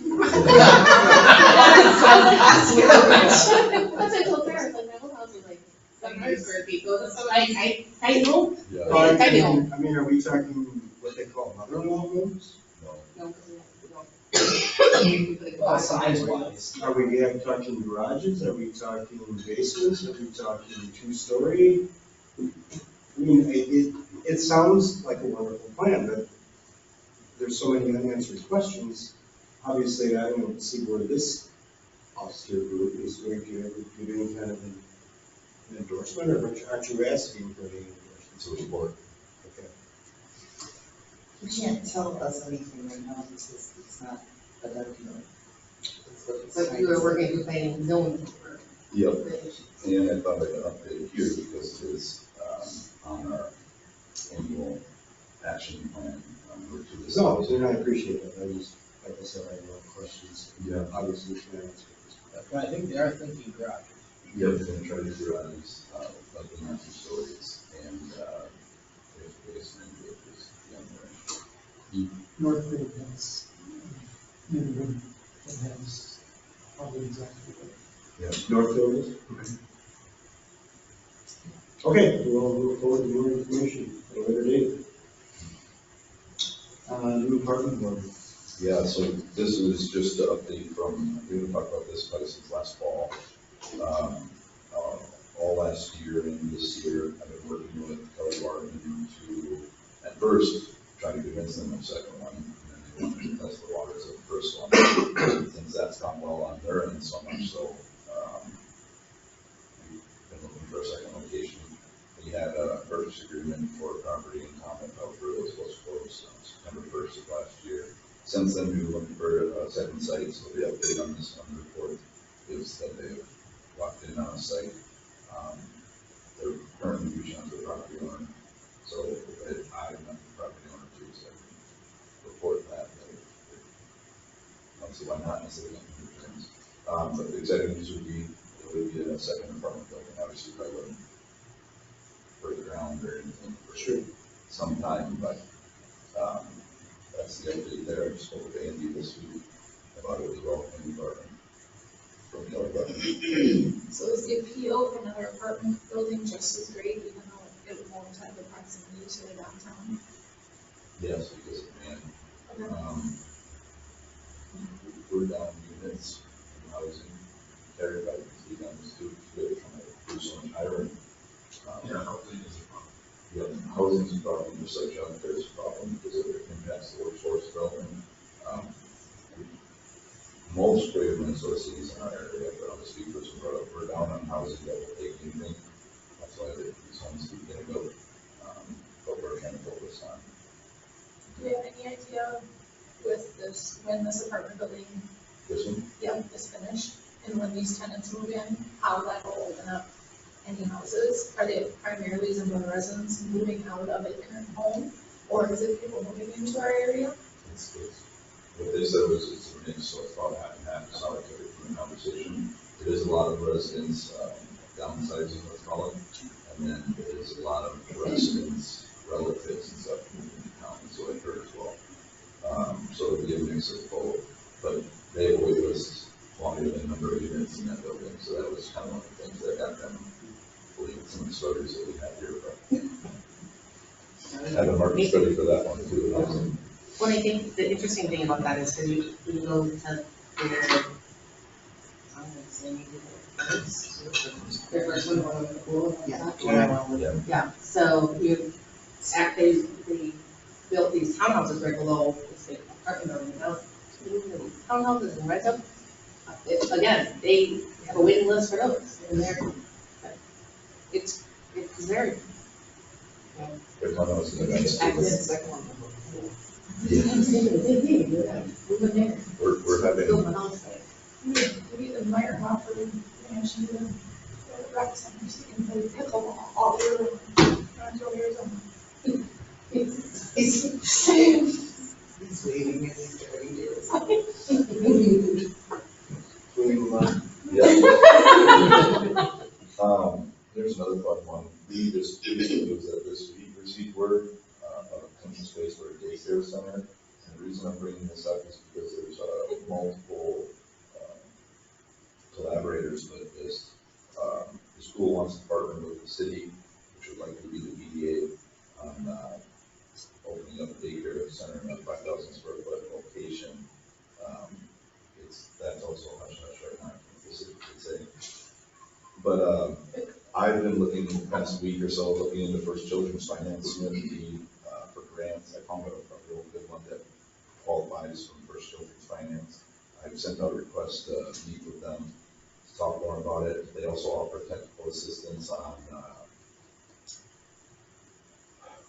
[SPEAKER 9] That's I told Sarah, like, my whole house was like 700 square feet, so I know.
[SPEAKER 3] Yeah.
[SPEAKER 2] well,
[SPEAKER 9] I know.
[SPEAKER 2] I mean, are we talking what they call mother-in-law homes?
[SPEAKER 3] No.
[SPEAKER 9] No, because we don't.
[SPEAKER 8] Well, size-wise.
[SPEAKER 2] Are we talking garages? Are we talking basements? Are we talking two-story? I mean, it sounds like a wonderful plan, but there's so many unanswered questions. Obviously, I don't see where this austere group is going to give any kind of an endorsement, or aren't you asking for any endorsement?
[SPEAKER 3] It's a report.
[SPEAKER 2] Okay.
[SPEAKER 5] You can't tell us anything right now because it's not a document. It's what it's
[SPEAKER 9] But you were working with planning and zoning for
[SPEAKER 3] Yep.
[SPEAKER 9] the issues.
[SPEAKER 3] And I thought I could update here because it is on our annual action plan.
[SPEAKER 2] No, and I appreciate it. I just, like I said, I have a lot of questions.
[SPEAKER 3] Yeah.
[SPEAKER 2] Obviously, we can answer this.
[SPEAKER 8] But I think they are thinking garages.
[SPEAKER 3] Yeah, we're gonna try to do garages, like the master stories and, if basement, which is the other.
[SPEAKER 4] Northfield has neighborhood that has probably exactly what.
[SPEAKER 2] Northfield is? Okay, we'll look forward to more information at a later date. New apartment building.
[SPEAKER 3] Yeah, so this is just an update from, we didn't talk about this probably since last fall. All last year and this year, I've been working with Kelly Barton to, at first, try to convince them of the second one, and then they wanted to test the waters of the first one. Since that's gone well on their end so much so, we've been looking for a second location. We had a purchase agreement for a property in Common Pelford that was supposed to close on September 1st of last year. Since then, we've been looking for a second site, so the update on this one report is that they've locked in on a site. They're currently reaching out to the property owner, so I'm not the property owner too, so I can report that. Don't see why not necessarily. But the exciting news would be, it would be a second apartment building, obviously, probably wouldn't break ground or anything for some time, but that's the update there. I spoke with Andy this week about it as well, Andy Barton from Kelly Barton.
[SPEAKER 7] So is the appeal of another apartment building just as great, even though it won't have the proximity to the downtown?
[SPEAKER 3] Yes, because of man.
[SPEAKER 7] Okay.
[SPEAKER 3] We're down units in housing, carried by the down the street, they're trying to do so much hiring. Yeah, housing's a problem, just like childcare's a problem, because of the impacts the workforce development. Most greater Minnesota cities in our area, but I'll just speak for some, we're down on housing that will take anything. That's why these homes keep getting built, but we're trying to focus on.
[SPEAKER 7] Do we have any idea with this, when this apartment building,
[SPEAKER 3] This one?
[SPEAKER 7] is finished, and when these tenants move in, how that will open up any houses? Are they primarily Zimmerman residents moving out of a current home, or is it people moving into our area?
[SPEAKER 3] It's, what they said was it's a mix, so it's about half and half, so I took it from the conversation. It is a lot of residents, downsizing, let's call it, and then there is a lot of residents, relatives and stuff moving into town, so I heard as well. So it'll be a mix of both, but they have a wait list longer than the number of units in that building, so that was kind of one of the things that got them believing some of the stories that we have here, but I have a market study for that one too.
[SPEAKER 9] Well, I think the interesting thing about that is because you go to their, I would say maybe their first one going to the pool.
[SPEAKER 5] Yeah.
[SPEAKER 9] Yeah, so you, they built these townhouses right below the state apartment building, now, townhouses in Red Hook. Again, they have a waiting list for those, and it's very.
[SPEAKER 3] There's one of those in the next
[SPEAKER 5] I did
[SPEAKER 3] two.
[SPEAKER 5] second one.
[SPEAKER 9] We were there.
[SPEAKER 3] We're having,
[SPEAKER 9] Built my house there.
[SPEAKER 7] Maybe the Meyer Hopper, mansion, the rec center, so you can play pickleball all year long. Until years old.
[SPEAKER 5] He's waiting at least 30 years.
[SPEAKER 2] Can we move on?
[SPEAKER 3] yeah. There's another fun one. We just, it was at this week, received word, about a potential space for a daycare center. And the reason I'm bringing this up is because there's, multiple, collaborators with this. The school wants to partner with the city, which would likely be the BDA, on, opening up a daycare center in a 5,000 square foot location. That's also hush hush right now, the city could say. But, I've been looking the past week or so, looking into First Children's Finance Unity for grants. I found a real good one that qualifies from First Children's Finance. I've sent out a request to meet with them to talk more about it. They also offer technical assistance on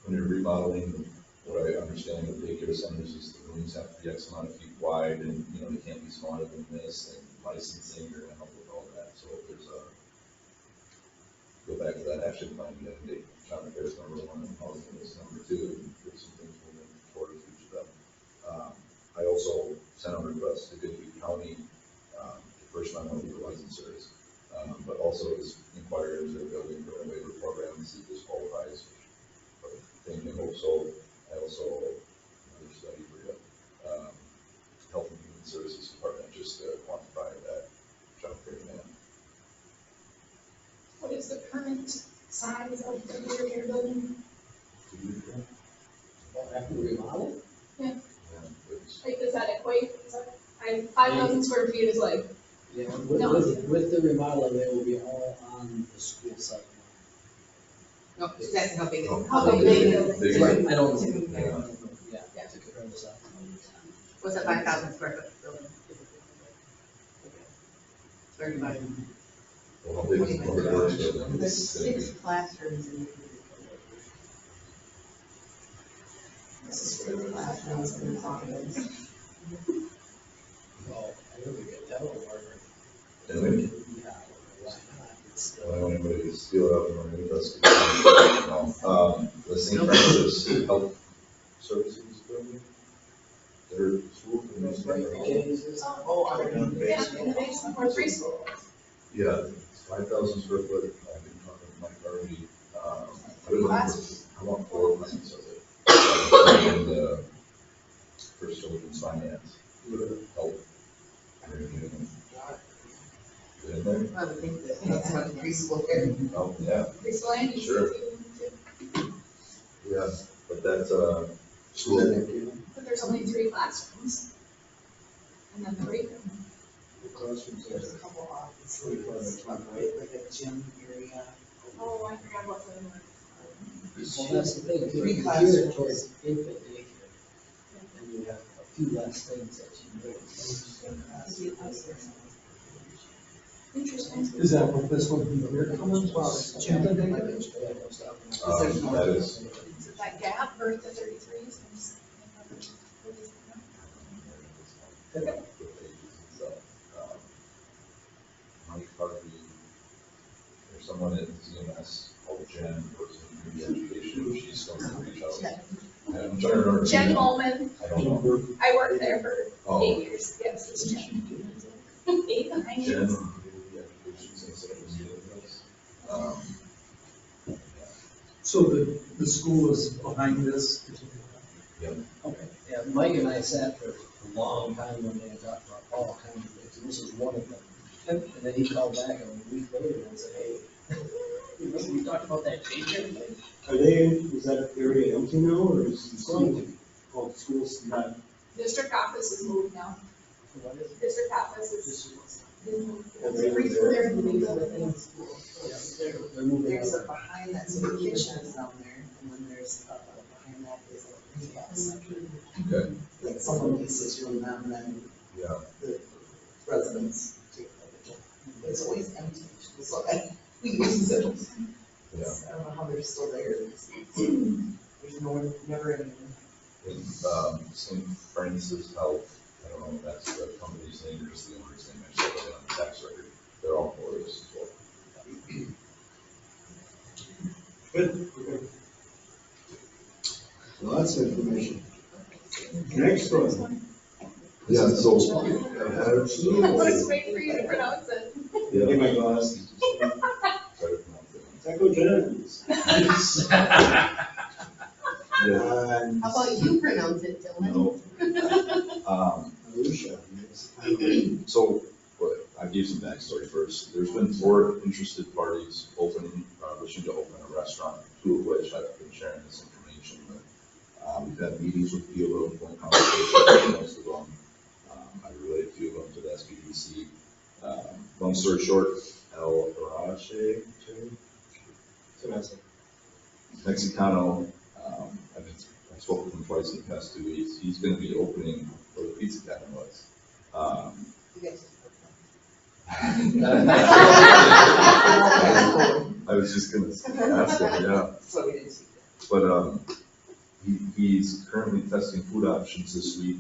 [SPEAKER 3] when you're remodeling. What I understand of daycare centers is the rooms have to be X amount of feet wide, and they can't be smaller than this. And licensing, you're gonna help with all that. So there's a go back to that action plan the other day. Child care is number one, and housing is number two, and there's some things moving towards each of them. I also sent a request to Goodhue County, the first time over the licensors, but also is inquired into their building for a waiver program to see if this qualifies. Thank you, hope so. I also, another study for you, Health and Human Services Department, just to quantify that child care demand.
[SPEAKER 7] What is the current size of the daycare building?
[SPEAKER 8] After remodel?
[SPEAKER 7] Yeah,
[SPEAKER 3] It's
[SPEAKER 7] like, does that equate? Is that, 5,000 square feet is like,
[SPEAKER 8] Yeah,
[SPEAKER 7] No.
[SPEAKER 8] with the remodeling, they will be all on the school site.
[SPEAKER 9] No, that's how big it is.
[SPEAKER 7] How big is it?
[SPEAKER 3] Big.
[SPEAKER 8] Right, I don't,
[SPEAKER 3] Yeah.
[SPEAKER 8] yeah, to compare this out.
[SPEAKER 9] What's a 5,000 square foot building? 35.
[SPEAKER 3] Well, how big is the public works building?
[SPEAKER 5] There's
[SPEAKER 3] It's gonna be-
[SPEAKER 5] 6 classrooms in the. This is 6 classrooms in the office.
[SPEAKER 8] Well, I really get that one, or,
[SPEAKER 3] Anyway,
[SPEAKER 8] yeah, why not? It's
[SPEAKER 3] I don't
[SPEAKER 8] still,
[SPEAKER 3] want anybody to steal it out from underneath us. The St. Francis Health Services building, their school for the most part.
[SPEAKER 5] Oh, I don't know.
[SPEAKER 7] yeah, in the basement or preschool.
[SPEAKER 3] Yeah, it's 5,000 square foot. I've been talking to Mike Harvey. I want 4 plans of it. And First Children's Finance, help. Everything. Good in there?
[SPEAKER 5] I would think that that's what preschool there.
[SPEAKER 3] Oh, yeah,
[SPEAKER 7] Preschool and ECT.
[SPEAKER 3] Sure. yeah, but that's, school.
[SPEAKER 7] But there's only 3 classrooms. And then 3
[SPEAKER 2] Classrooms
[SPEAKER 5] There's a
[SPEAKER 2] are
[SPEAKER 5] couple offices, like a gym area.
[SPEAKER 7] Oh, I forgot what the were.
[SPEAKER 8] well, that's the thing, if
[SPEAKER 5] Three
[SPEAKER 8] you're
[SPEAKER 5] classrooms.
[SPEAKER 8] geared towards infant daycare, and you have a few less things that you need.
[SPEAKER 7] Interesting.
[SPEAKER 4] Is that what this would be here?
[SPEAKER 5] Well, it's gym.
[SPEAKER 3] That is,
[SPEAKER 7] That gap, birth to 33 seems.
[SPEAKER 3] Mike Harvey, there's someone at CMS called Jen, works in community education, she's going to reach out. I'm trying to remember. her
[SPEAKER 7] Jen
[SPEAKER 3] name.
[SPEAKER 7] Ullman,
[SPEAKER 3] I don't know.
[SPEAKER 7] I worked there for
[SPEAKER 3] Oh.
[SPEAKER 7] 8 years, yes, it's Jen. 8 or 9
[SPEAKER 3] Jen,
[SPEAKER 7] years.
[SPEAKER 3] community education's in St. Louis.
[SPEAKER 4] So the school is behind this particular?
[SPEAKER 3] Yep.
[SPEAKER 4] Okay.
[SPEAKER 8] Yeah, Mike and I sat for a long time when they talked about all kinds of things, and this is one of them. And then he called back a week later and said, hey, remember we talked about that teacher thing?
[SPEAKER 2] Are they, is that area empty now, or is the school, oh, the school's not?
[SPEAKER 7] District office is moved now.
[SPEAKER 8] What is it?
[SPEAKER 7] District office is moved.
[SPEAKER 2] And
[SPEAKER 7] They're moving
[SPEAKER 5] They're
[SPEAKER 7] building.
[SPEAKER 8] They're moving
[SPEAKER 5] There's
[SPEAKER 8] on.
[SPEAKER 5] a behind that, so the kitchen is down there, and then there's, behind that is a he has.
[SPEAKER 3] Okay,
[SPEAKER 5] Like someone leases from them, then
[SPEAKER 3] yeah.
[SPEAKER 5] the residents take advantage of it. It's always empty, so we use it.
[SPEAKER 3] Yeah.
[SPEAKER 5] I don't know how they're still there. There's no one, never anyone.
[SPEAKER 3] In, St. Francis Health, I don't know if that's the company's name or just the owner's name, I saw that on the tax record, they're all employees as well.
[SPEAKER 2] Good, okay. Lots of information. Next one.
[SPEAKER 3] Yeah, so.
[SPEAKER 7] I was waiting for you to pronounce it.
[SPEAKER 3] Yeah.
[SPEAKER 2] Get my glasses.
[SPEAKER 3] Try to pronounce it.
[SPEAKER 2] Taco John's.
[SPEAKER 3] Yeah.
[SPEAKER 9] How about you pronounce it, Dylan?
[SPEAKER 3] No.
[SPEAKER 2] Lucia.
[SPEAKER 3] So, but I gave some backstory first. There's been 4 interested parties opening, wishing to open a restaurant, 2 of which I've been sharing this information with. We've had meetings with a few of them, phone conversations with most of them. I relayed a few of them to the SBDC. Long story short, El Arache, Mexicano, I spoke with him twice in the past 2 weeks. He's going to be opening where the pizza cabin was.
[SPEAKER 5] You guys
[SPEAKER 3] I was just going to ask him, yeah.
[SPEAKER 5] So we didn't see
[SPEAKER 3] But he's currently testing food options this week.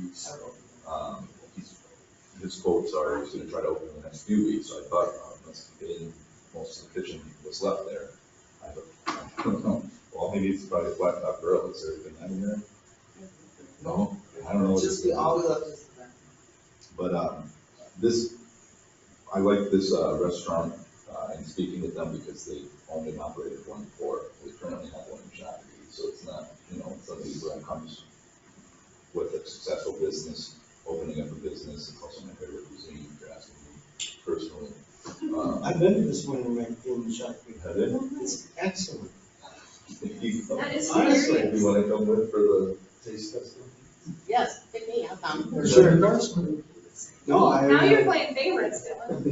[SPEAKER 3] His quotes are he's going to try to open in the next few weeks. So I thought, let's get in most of the kitchen was left there. I don't know. Well, maybe it's probably a flat top grill. Is there anything in there? No, I don't know.
[SPEAKER 5] it. Just all we left is the.
[SPEAKER 3] But I like this restaurant and speaking with them because they owned and operated one before. We currently have one in Shakopee, so it's not, somebody who comes with a successful business, opening up a business. It's also my favorite cuisine, if you're asking me personally.
[SPEAKER 2] I've been to this one in Shakopee.
[SPEAKER 3] Have it?
[SPEAKER 2] It's excellent.
[SPEAKER 7] That is
[SPEAKER 2] Honestly,
[SPEAKER 3] If you want to come with for the taste testing?
[SPEAKER 9] Yes, pick me up, I'm.
[SPEAKER 2] Sure.
[SPEAKER 4] Endorsement.
[SPEAKER 2] No, I.
[SPEAKER 7] Now you're playing favorites, Dylan.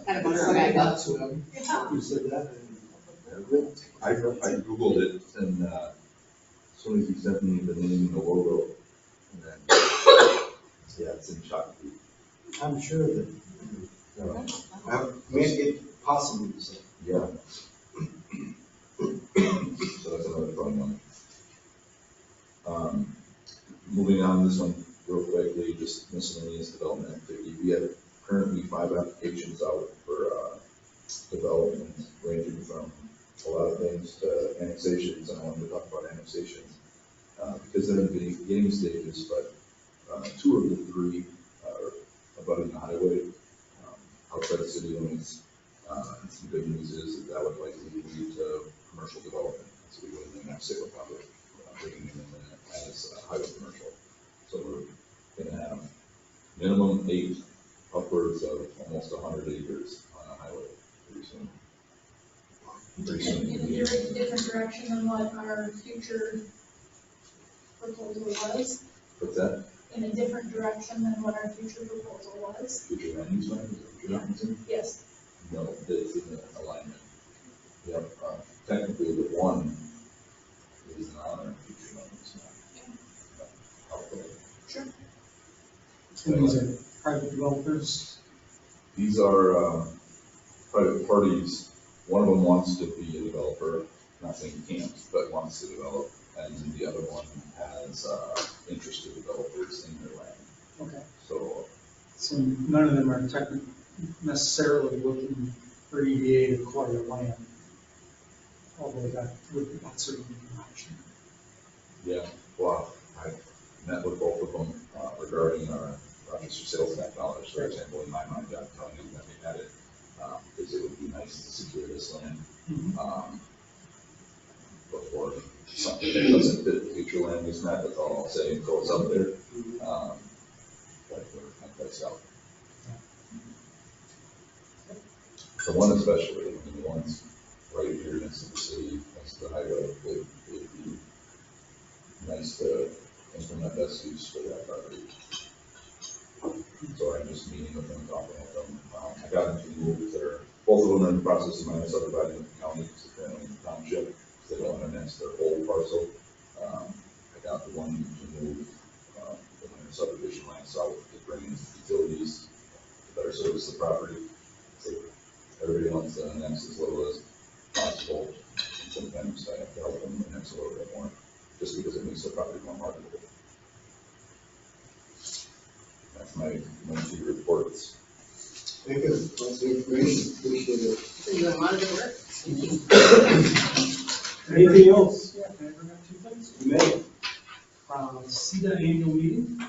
[SPEAKER 9] Kind of
[SPEAKER 5] I
[SPEAKER 9] wonder
[SPEAKER 5] said
[SPEAKER 9] what I
[SPEAKER 5] that to him.
[SPEAKER 2] You said that.
[SPEAKER 3] I Googled it, and as soon as he sent me the name and the logo, and then, yeah, it's in Shakopee.
[SPEAKER 2] I'm sure that, I made it possible to say.
[SPEAKER 3] Yeah. So that's another fun one. Moving on this one real quickly, just miscellaneous development activity. We have currently 5 applications out for development, ranging from a lot of things to annexations, and I wanted to talk about annexations because they're in the beginning stages, but 2 of the 3 are abutting the highway outside the city limits. And some good news is that would likely lead to commercial development, so we wouldn't even have Civil Public bringing them in as highway commercial. So we're going to have minimum 8, upwards of almost 100 acres on a highway pretty soon.
[SPEAKER 7] In a different direction than what our future proposal was.
[SPEAKER 3] What's that?
[SPEAKER 7] In a different direction than what our future proposal was.
[SPEAKER 3] Future land use plan? Is that what you're referencing?
[SPEAKER 7] Yes.
[SPEAKER 3] No, it's in the alignment. Yep, technically the one is not on future land use plan.
[SPEAKER 7] Sure.
[SPEAKER 4] And these are private developers.
[SPEAKER 3] These are private parties. One of them wants to be a developer, not saying he can't, but wants to develop, and then the other one has interested developers in their land.
[SPEAKER 4] Okay.
[SPEAKER 3] So
[SPEAKER 4] None of them are necessarily looking for EDA to acquire land. Although that's certainly an option.
[SPEAKER 3] yeah, well, I met with both of them regarding our Rochester sales tax dollars. For example, in my mind, I'm telling them that they had it because it would be nice to secure this land before something that doesn't fit the future land use map. That's all I'll say until it's up there. But we're kind of place out. The one especially, the ones right here next to the city, next to the highway, would be nice to implement best use for that property. So I'm just meeting with them, talking with them. I got them to move both of them are in the process of minor subdividing with the county, because they're currently in the township, because they don't want to annex their whole parcel. got the one to move, the minor subdivision line south to bring in utilities to better service the property. So everybody wants to annex as little as possible, and sometimes I have to help them annex a little bit more, just because it makes the property more marketable. That's my two reports.
[SPEAKER 2] Thank you, lots of information, appreciate it.
[SPEAKER 9] So you got a lot of good work.
[SPEAKER 2] Anything else?
[SPEAKER 4] Yeah, can I bring up two things?
[SPEAKER 2] You may.
[SPEAKER 4] Eda annual meeting.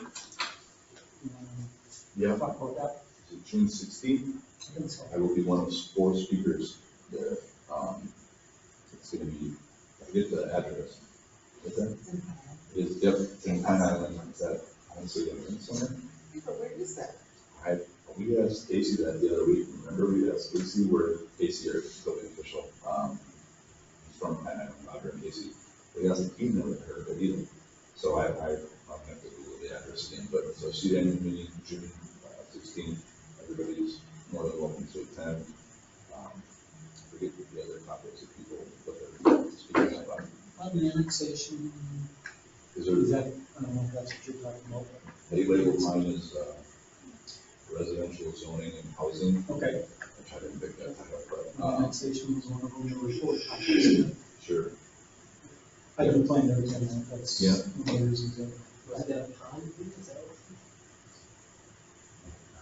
[SPEAKER 3] Yeah.
[SPEAKER 4] Talk about that.
[SPEAKER 3] Is it June 16th?
[SPEAKER 4] I think so.
[SPEAKER 3] I will be one of 4 speakers there. It's going to be, I forget the address. What's that? It's, yep, it's in Pine Island. It's at, I don't see it somewhere.
[SPEAKER 5] Where is that?
[SPEAKER 3] We asked Casey that the other week. Remember, we asked Casey where Casey, our building official, he's from Pine Island, Roger and Casey. But he hasn't emailed her either. So I'll have to Google the address again. But so see the annual meeting June 16th. Everybody's more than welcome to attend. Forget the other topics that people put their speaking about.
[SPEAKER 4] On the annexation,
[SPEAKER 3] Is
[SPEAKER 4] is
[SPEAKER 3] there,
[SPEAKER 4] that, I don't know if that's what you're talking about.
[SPEAKER 3] they labeled mine as residential zoning and housing,
[SPEAKER 4] Okay,
[SPEAKER 3] which I didn't pick that title, but
[SPEAKER 4] annexation was one of them, the report. I
[SPEAKER 3] sure.
[SPEAKER 4] didn't find everything, that's
[SPEAKER 3] Yeah.
[SPEAKER 4] one of the reasons that.
[SPEAKER 8] Was that a pond? Is that what-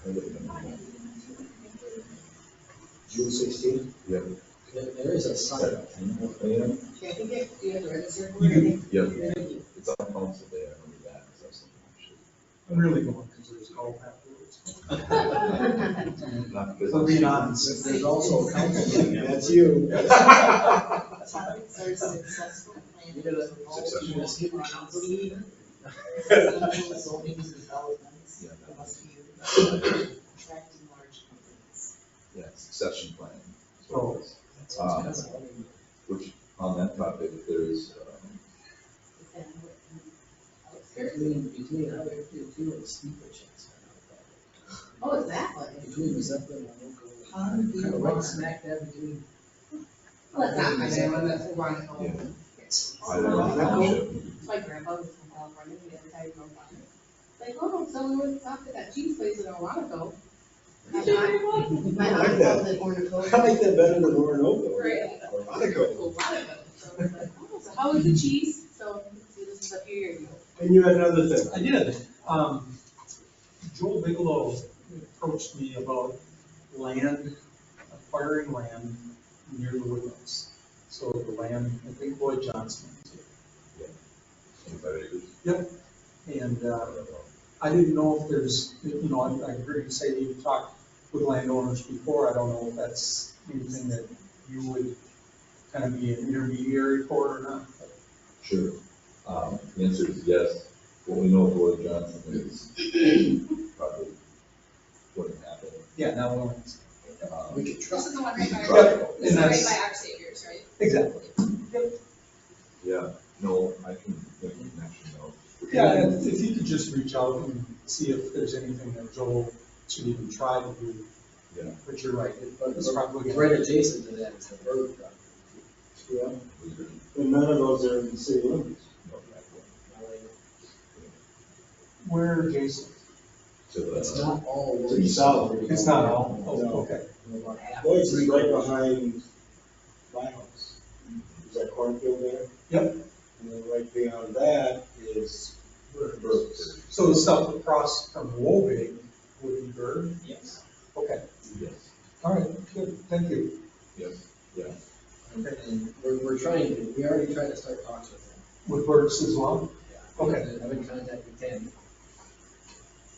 [SPEAKER 3] I have it in mind.
[SPEAKER 2] June 16th?
[SPEAKER 3] Yep.
[SPEAKER 8] There is a sign.
[SPEAKER 3] Yeah.
[SPEAKER 9] Okay, I think you have to register for
[SPEAKER 4] You
[SPEAKER 9] it.
[SPEAKER 4] do.
[SPEAKER 3] Yep.
[SPEAKER 9] Thank you.
[SPEAKER 3] It's on council day, I remember that, because that's something I should.
[SPEAKER 4] I'm really going, because there's golf afterwards.
[SPEAKER 3] Not because
[SPEAKER 4] For
[SPEAKER 3] I'm
[SPEAKER 4] being
[SPEAKER 3] speaking.
[SPEAKER 4] honest.
[SPEAKER 8] There's also a council meeting.
[SPEAKER 2] That's you.
[SPEAKER 5] Topics are successful
[SPEAKER 8] You
[SPEAKER 5] planning.
[SPEAKER 8] gotta,
[SPEAKER 3] Successful.
[SPEAKER 8] you gotta skip the council meeting?
[SPEAKER 5] Residential zoning developments
[SPEAKER 3] Yeah.
[SPEAKER 5] must be attracting large companies.
[SPEAKER 3] Yeah, succession planning. is what
[SPEAKER 4] Oh.
[SPEAKER 3] it is. Which, on that topic, there's,
[SPEAKER 8] Between Highway 52 and Steeplechase.
[SPEAKER 9] Oh, exactly.
[SPEAKER 8] Between the Zeppelin and Local.
[SPEAKER 5] Pond View
[SPEAKER 8] Kind of right
[SPEAKER 5] Pond.
[SPEAKER 8] smack dab between.
[SPEAKER 9] Well, that's not my name, that's Veronica.
[SPEAKER 3] Yeah.
[SPEAKER 9] It's
[SPEAKER 3] I don't know, township.
[SPEAKER 9] my grandpa was from California, he had a drove by. Like, oh, so we went to talk to that cheese place in Orlando. My aunt
[SPEAKER 2] I like
[SPEAKER 9] called
[SPEAKER 2] that.
[SPEAKER 9] it Ornico.
[SPEAKER 2] I like that better than Orinoco.
[SPEAKER 9] Right.
[SPEAKER 2] Orinoco.
[SPEAKER 9] Orlando. So I was like, oh, so how was the cheese? So this was a few years ago.
[SPEAKER 2] And you had another thing.
[SPEAKER 4] I did. Joel Bigelow approached me about acquiring land near the woodlands. So the land, I think Lloyd Johnson.
[SPEAKER 3] 25 acres.
[SPEAKER 4] Yep. And I didn't know if there's, I heard you say you talked with landowners before. I don't know if that's anything that you would kind of be an intermediary for or not.
[SPEAKER 3] Sure. The answer is yes. What we know of Lloyd Johnson is probably wouldn't happen.
[SPEAKER 4] Yeah, now woodlands.
[SPEAKER 8] We could try.
[SPEAKER 7] This is the one right by,
[SPEAKER 3] Try.
[SPEAKER 7] this is
[SPEAKER 4] And
[SPEAKER 7] right
[SPEAKER 4] that's-
[SPEAKER 7] by our saviors, right?
[SPEAKER 4] Exactly.
[SPEAKER 3] Yeah, no, I can make a connection though.
[SPEAKER 4] Yeah, and if you could just reach out and see if there's anything that Joel should even try to do.
[SPEAKER 3] Yeah.
[SPEAKER 4] But you're right, it's probably.
[SPEAKER 8] Right adjacent to that is the bird property.
[SPEAKER 2] Yeah. And none of those are in the city limits.
[SPEAKER 4] Where, Jason?
[SPEAKER 3] So,
[SPEAKER 8] It's not all.
[SPEAKER 2] To the south.
[SPEAKER 4] It's not all,
[SPEAKER 2] No.
[SPEAKER 4] oh, okay.
[SPEAKER 8] About half.
[SPEAKER 2] Lloyd's is right behind my house. Is that cornfield there?
[SPEAKER 4] Yep.
[SPEAKER 2] And then right beyond that is Burke's.
[SPEAKER 4] So the stuff across from Wobig would be Bird?
[SPEAKER 8] Yes.
[SPEAKER 4] Okay,
[SPEAKER 3] yes,
[SPEAKER 4] all right, good, thank you.
[SPEAKER 3] yes, yeah.
[SPEAKER 4] Okay.
[SPEAKER 8] And we're trying to, we already tried to start talks with them.
[SPEAKER 4] With Burke's as well?
[SPEAKER 8] Yeah.
[SPEAKER 4] Okay.
[SPEAKER 8] I've been in contact with Tammy.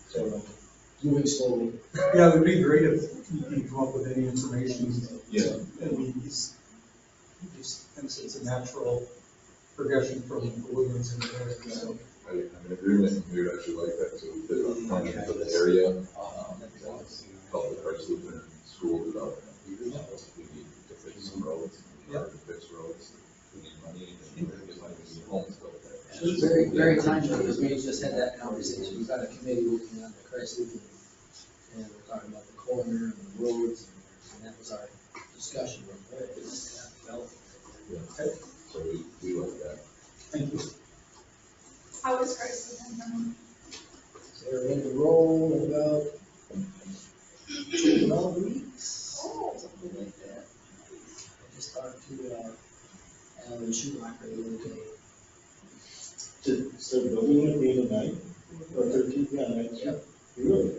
[SPEAKER 8] So, moving slowly.
[SPEAKER 4] Yeah, it would be great if you could come up with any information.
[SPEAKER 3] Yeah.
[SPEAKER 4] I mean, he just thinks it's a natural progression from the woodlands into there, so.
[SPEAKER 3] I'm in agreement, we would actually like that, so we did a plan for the area, called the Christ Lutheran School Development. We need to fix some roads, we need to fix roads, we need money, and we need money, we need homes built there.
[SPEAKER 8] It's very, very timely, because we just had that conversation, we've got a committee looking at the Christ Lutheran, and we're talking about the corner and the roads, and that was our discussion, we're very, development.
[SPEAKER 3] Yeah. So we like that.
[SPEAKER 4] Thank you.
[SPEAKER 7] How is Christ then?
[SPEAKER 8] So they're ready to roll in about 12 weeks, something like that. I just talked to Alan Schumacher the other day.
[SPEAKER 2] To start building it the other night, or 13th, yeah, night.
[SPEAKER 8] Yep.
[SPEAKER 2] Really?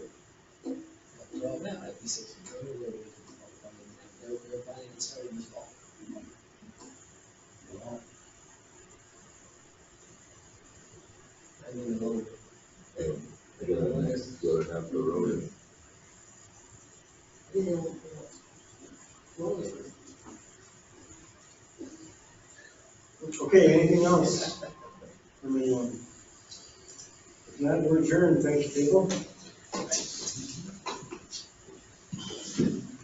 [SPEAKER 8] Well, that might be 6 weeks. They're planning to start in this fall.
[SPEAKER 2] Wow.
[SPEAKER 8] I mean, the road.
[SPEAKER 3] I got a nice, the other half of the road.
[SPEAKER 8] You know, road is.
[SPEAKER 2] Okay, anything else from anyone? If not, we're adjourned, thank you, people.